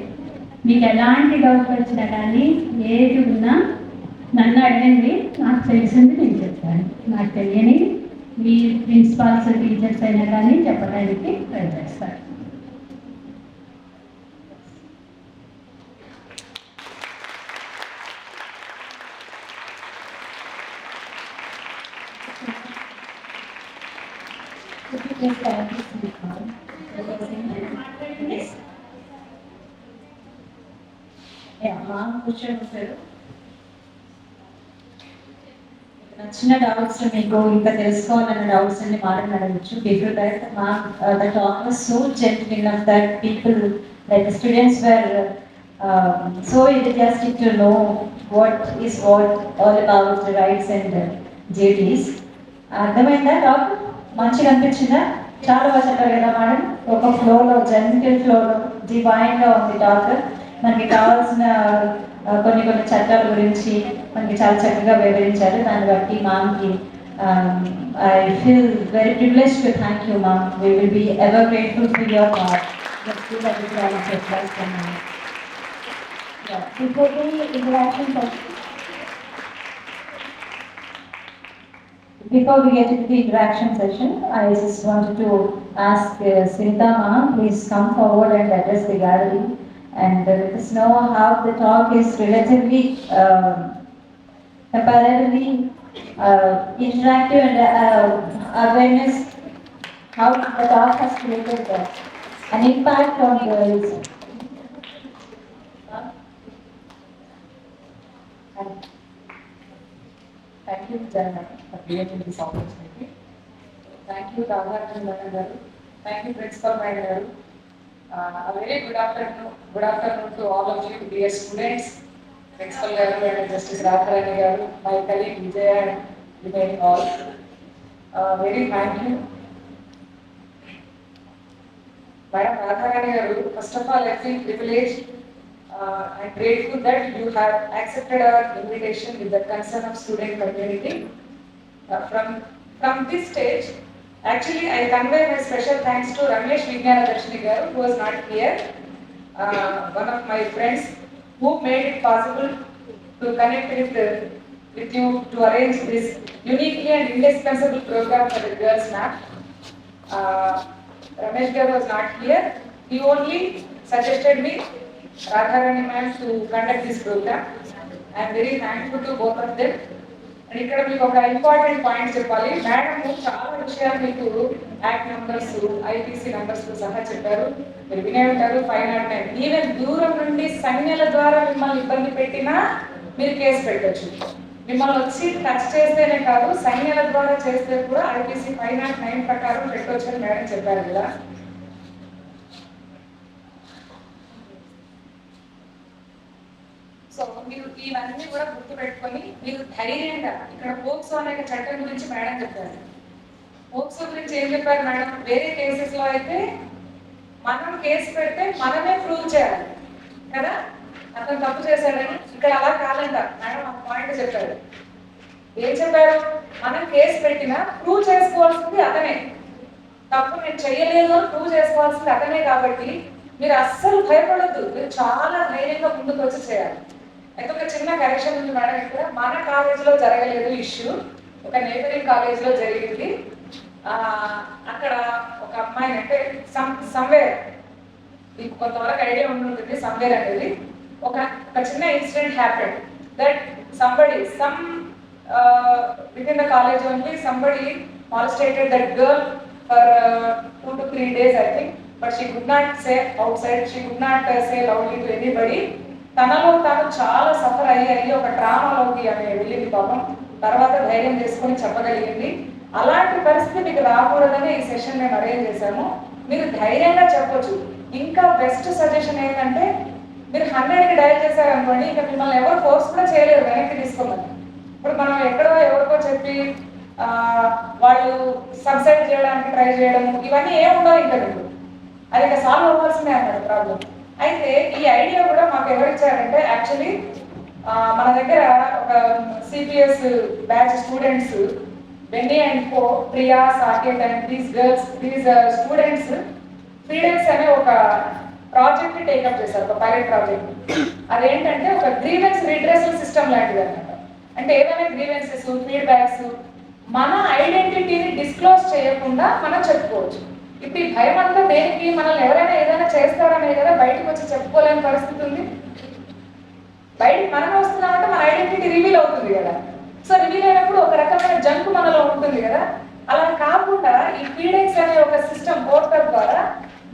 మీకు ఎలాంటి డౌట్ వచ్చినా కానీ ఏది ఉన్నా నన్ను అడగండి, నాకు తెలిసింది నేను చెప్తాను. నాకు తెలియని మీ ప్రిన్సిపాల్స్, టీచర్స్ అయినా కానీ చెప్పడానికి ట్రై చేస్తారు. నచ్చిన డౌట్స్ మీకు ఇంకా తెలుసుకోవాలన్న డౌట్స్ అన్ని మాటలు అడగచ్చు. Before that the talk was so gentle enough that people like the students were so enthusiastic to know what all about the rights and duties. అర్థమైందా? టాక్ మంచిగా అనిపించిందా? చాలా బాగా చెప్పారు కదా మేడం. ఒక ఫ్లోలో, జెంటిల్ ఫ్లోలో, డివైన్గా ఉంది టాక్. మనకి కావాల్సిన కొన్ని చట్టాల గురించి మనకి చాలా చక్కగా వివరించారు. దాన్ని బట్టి మాకి I feel very privileged to thank you, ma'am. We will be ever grateful for your part. The school that is very surprised for me. Yeah. Before the interaction session, before we get into the interaction session, I just wanted to ask Sunita ma'am, please come forward and address the gallery and let us know how the talk is relatively comparatively interactive and awareness, how the talk has created an impact on girls. Thank you, Jana, for creating this opportunity. Thank you, Radhakrishnan Madam garu. Thank you, Principal Madam garu. A very good afternoon to all of you, dear students, Principal garu and Justice Radharani garu, my colleague Vijaya and remaining all. Very thank you. Madam Radharani garu, first of all, I feel privileged and grateful that you have accepted our invitation with the concern of student community. From this stage, actually I convey my special thanks to Ramesh Vijnana Darshini garu, who was not here, one of my friends who made it possible to connect with you to arrange this uniquely and indispensable program for the girls' map. Ramesh garu was not here. He only suggested me, Radharani ma'am, to conduct this program. I am very thankful to both of them. And ఇక్కడ మీకు ఒక ఇంపార్టెంట్ పాయింట్ చెప్పాలి. మేడం చాలా విషయాలు మీకు యాక్ట్ నంబర్స్, ఐపీసీ నంబర్స్ సహా చెప్పారు. మీరు వినే ఉంటారు. 509 ఈవెన్ దూరం నుండి సంజ్ఞల ద్వారా మిమ్మల్ని ఇబ్బంది పెట్టినా మీరు కేసు పెట్టచ్చు. మిమ్మల్ని వచ్చి టచ్ చేస్తేనే కాదు, సంజ్ఞల ద్వారా చేస్తే కూడా ఐపీసీ 509 ప్రకారం పెట్టవచ్చు అని మేడం చెప్పారు కదా. సో మీరు ఇవన్నీ కూడా గుర్తు పెట్టుకొని మీరు ధైర్యంగా, ఇక్కడ పోక్సో అనే చట్టం గురించి మేడం చెప్పారు. పోక్సో గురించి ఏం చెప్పారు మేడం? వేరే కేసెస్ లో అయితే మనం కేసు పెడితే మనమే ప్రూవ్ చేయాలి కదా, అతను తప్పు చేశాడని. ఇక్కడ అలా కాదంట మేడం, ఒక పాయింట్ చెప్పారు. ఏం చెప్పారు? మనం కేసు పెట్టినా ప్రూవ్ చేసుకోవాల్సింది అతనే. తప్పు నేను చెయ్యలేదు అని ప్రూవ్ చేసుకోవాల్సింది అతనే. కాబట్టి మీరు అస్సలు భయపడద్దు, మీరు చాలా ధైర్యంగా ముందుకు వచ్చి చేయాలి. అయితే ఒక చిన్న కరెక్షన్ ఉంది మేడం. ఇక్కడ మన కాలేజీలో జరగలేదు ఇష్యూ, ఒక నైబరింగ్ కాలేజీలో జరిగింది. అక్కడ ఒక అమ్మాయిని, అంటే సమ్వేర్, మీకు కొంతవరకు ఐడియా ఉంటుంది సమ్వేర్ అనేది, ఒక చిన్న incident happened that somebody within the college only somebody molested that girl for 2 to 3 days I think, but she could not say outside, she could not say loudly to anybody. తనలో తాను చాలా సఫర్ అయ్యి ఒక డ్రామాలోకి ఆమె వెళ్ళింది పాపం. తర్వాత ధైర్యం చేసుకొని చెప్పగలిగింది. అలాంటి పరిస్థితి మీకు రాకూడదని ఈ సెషన్ మేము అరేంజ్ చేశాము. మీరు ధైర్యంగా చెప్పొచ్చు. ఇంకా బెస్ట్ సజెషన్ ఏంటంటే, మీరు 100కి డయల్ చేశారనుకోండి, ఇంకా మిమ్మల్ని ఎవరు ఫోర్స్ కూడా చేయలేరు వెనక్కి తీసుకోమని. ఇప్పుడు మనం ఎక్కడో ఎవరికో చెప్పి వాళ్ళు సబ్సైడ్ చేయడానికి ట్రై చేయడము, ఇవన్నీ ఏముండవు ఇంకా మీకు. అది ఇంకా సాల్వ్ అవ్వాల్సిందే అన్నాడు ప్రాబ్లం. అయితే ఈ ఐడియా కూడా మాకు ఎవరిచ్చారంటే, యాక్చువల్లీ మన దగ్గర ఒక CPS batch students, Benny and co, Priya, Saketh and these students freedoms అనే ఒక ప్రాజెక్ట్ టేకప్ చేశారు, ఒక పైలట్ ప్రాజెక్ట్. అదేంటంటే ఒక గ్రీవెన్స్ రిడ్రెసల్ సిస్టమ్ లాంటిది అనమాట. అంటే ఏదైనా గ్రీవెన్సెస్, ఫీడ్బ్యాక్స్ మన ఐడెంటిటీని డిస్క్లోజ్ చేయకుండా మనం చెప్పుకోవచ్చు. ఇప్పుడు ఈ భయం అంతా దేనికి? మనల్ని ఎవరైనా ఏదైనా చేస్తారనే కదా బయటకు వచ్చి చెప్పుకోలేని పరిస్థితి ఉంది. బయటకు మనం వస్తున్నామంటే మన ఐడెంటిటీ రివీల్ అవుతుంది కదా. సో రివీల్ అయినప్పుడు ఒక రకమైన జంక్ మనలో ఉంటుంది కదా. అలా కాకుండా ఈ ఫీడెక్స్ అనే ఒక సిస్టమ్ పోర్టల్ ద్వారా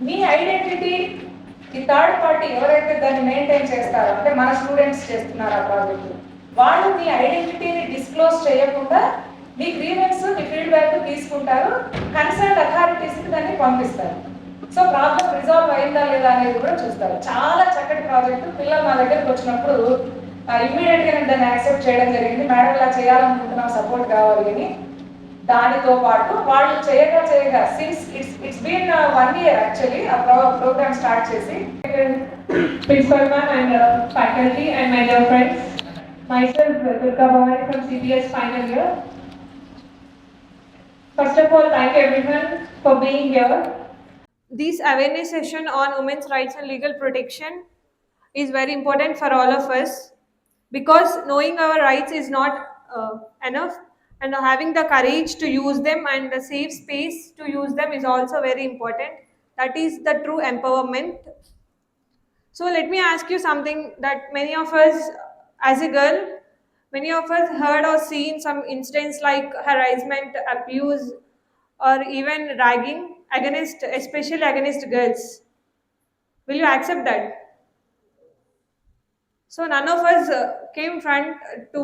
మీ ఐడెంటిటీ ఈ థర్డ్ పార్టీ ఎవరైతే దాన్ని మెయింటైన్ చేస్తారో, అంటే మన స్టూడెంట్స్ చేస్తున్నారు ఆ ప్రాజెక్ట్, వాళ్ళు మీ ఐడెంటిటీని డిస్క్లోజ్ చేయకుండా మీ గ్రీవెన్స్, మీ ఫీడ్బ్యాక్ తీసుకుంటారు, కన్సర్న్ అథారిటీస్కి దాన్ని పంపిస్తారు. సో ప్రాబ్లం రిజాల్వ్ అయిందా లేదా అనేది కూడా చూస్తారు. చాలా చక్కటి ప్రాజెక్టు. పిల్లలు మా దగ్గరికి వచ్చినప్పుడు ఇమ్మీడియట్గా నేను దాన్ని యాక్సెప్ట్ చేయడం జరిగింది. మేడం ఇలా చేయాలనుకుంటున్నాం, సపోర్ట్ కావాలి అని. దానితో పాటు వాళ్ళు చేయగా since it's been 1 year actually ఆ ప్రోగ్రామ్ స్టార్ట్ చేసి. Principal ma'am and faculty and my dear friends, myself Durga Bhavani from CPS final year. First of all, thank everyone for being here. This awareness session on women's rights and legal protection is very important for all of us because knowing our rights is not enough, and having the courage to use them and the safe space to use them is also very important. That is the true empowerment. So let me ask you something that many of us, as a girl, many of us heard or seen some incidents like harassment, abuse, or even ragging against, especially against girls. Will you accept that? So none of us came front to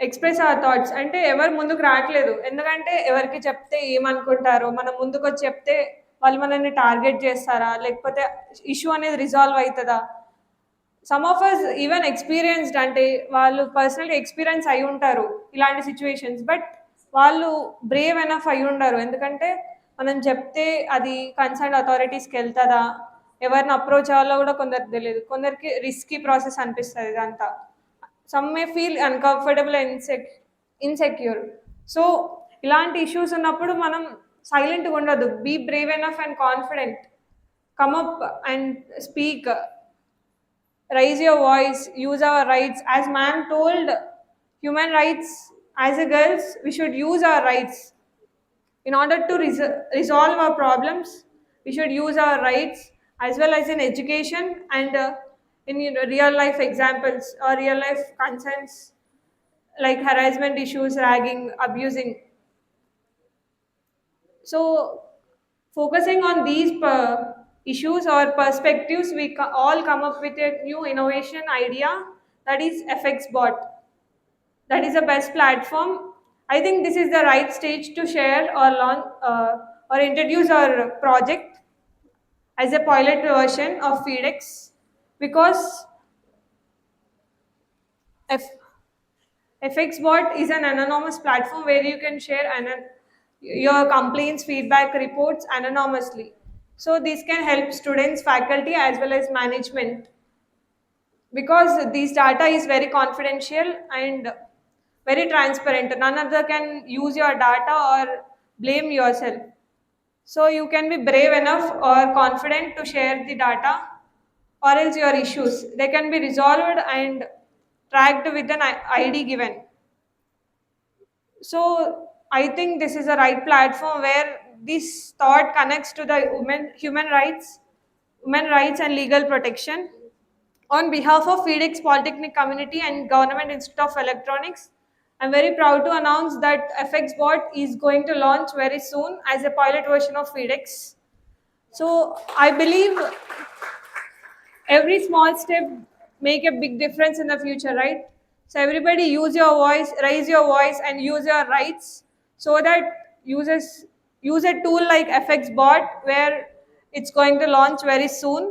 express our thoughts. అంటే ఎవరు ముందుకు రావట్లేదు, ఎందుకంటే ఎవరికి చెప్తే ఏమనుకుంటారో, మనం ముందుకు వచ్చి చెప్తే వాళ్ళు మనల్ని టార్గెట్ చేస్తారా, లేకపోతే ఇష్యూ అనేది రిజాల్వ్ అవుతుందా. Some of us even experienced, అంటే వాళ్ళు పర్సనల్గా ఎక్స్పీరియన్స్ అయి ఉంటారు ఇలాంటి సిచ్యువేషన్స్, బట్ వాళ్ళు బ్రేవ్ ఎనఫ్ అయి ఉండరు, ఎందుకంటే మనం చెప్తే అది కన్సర్న్ అథారిటీస్కి వెళ్తుందా, ఎవరిని అప్రోచ్ అవ్వాలో కూడా కొందరికి తెలియదు, కొందరికి రిస్కీ ప్రాసెస్ అనిపిస్తుంది ఇదంతా. Some may feel uncomfortable and insecure. So ఇలాంటి ఇష్యూస్ ఉన్నప్పుడు మనం సైలెంట్గా ఉండదు, be brave enough and confident, come up and speak, raise your voice, use our rights. As ma'am told, human rights, as a girls we should use our rights in order to resolve our problems. We should use our rights as well as in education and in real life examples or real life concerns like harassment issues, ragging, abusing. So focusing on these issues or perspectives, we all come up with a new innovation idea, that is FXBot. That is the best platform. I think this is the right stage to share or launch or introduce our project as a pilot version of FEDEX, because FXBot is an anonymous platform where you can share your complaints, feedback, reports anonymously. So this can help students, faculty as well as management, because this data is very confidential and very transparent. None other can use your data or blame yourself. So you can be brave enough or confident to share the data, or else your issues, they can be resolved and tracked with an ID given. So I think this is the right platform where this thought connects to the human rights and legal protection. On behalf of FEDEX Polytechnic Community and Government Institute of Electronics, I'm very proud to announce that FXBot is going to launch very soon as a pilot version of FEDEX. So I believe every small step make a big difference in the future, right? So everybody use your voice, raise your voice and use your rights, so that users use a tool like FXBot, where it's going to launch very soon.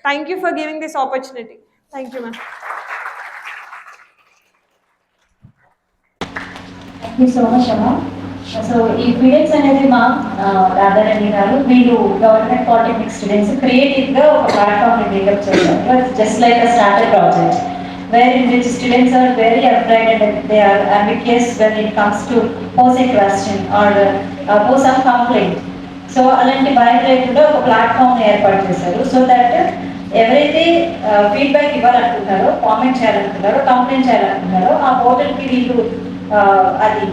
Thank you for giving this opportunity. Thank you, ma'am. Thank you so much, Amma. So ఈ ఫీడెక్స్ అనేది మా రాధారాణి గారు, మీరు గవర్నమెంట్ పాలిటెక్నిక్ స్టూడెంట్స్ క్రియేటివ్గా ఒక ప్లాట్ఫామ్ని డెవలప్ చేశారు. Just like a starter project where in which students are very afraid and they are ambiguous when it comes to pose a question or pose some complaint. So అలాంటి భయం లేకుండా ఒక ప్లాట్ఫామ్ని ఏర్పాటు చేశారు, సో దట్ ఎవరైతే ఫీడ్బ్యాక్ ఇవ్వాలనుకుంటారో, కామెంట్ చేయాలనుకుంటారో, కంప్లైంట్ చేయాలనుకుంటారో ఆ పోర్టల్కి వీళ్ళు అది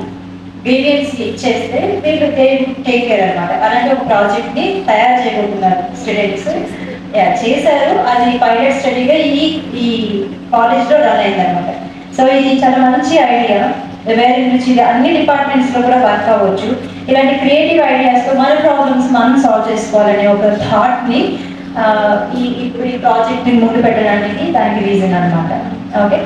గ్రీవియన్స్ ఇచ్చేస్తే వీళ్ళు టేక్ కేర్ అనమాట. అలాంటి ఒక ప్రాజెక్ట్ని తయారు చేయబోతున్నారు స్టూడెంట్స్, చేశారు. అది పైలట్ స్టడీగా ఈ కాలేజ్లో రన్ అయిందనమాట. సో ఇది చాలా మంచి ఐడియా, వేరే నుంచి ఇది అన్ని డిపార్ట్మెంట్స్లో కూడా వర్క్ అవ్వచ్చు. ఇలాంటి క్రియేటివ్ ఐడియాస్తో మన ప్రాబ్లమ్స్ మనం సాల్వ్ చేసుకోవాలనే ఒక థాట్ని ఇప్పుడు ఈ ప్రాజెక్ట్ని ముందు పెట్టడానికి దానికి రీజన్ అనమాట. ఓకే.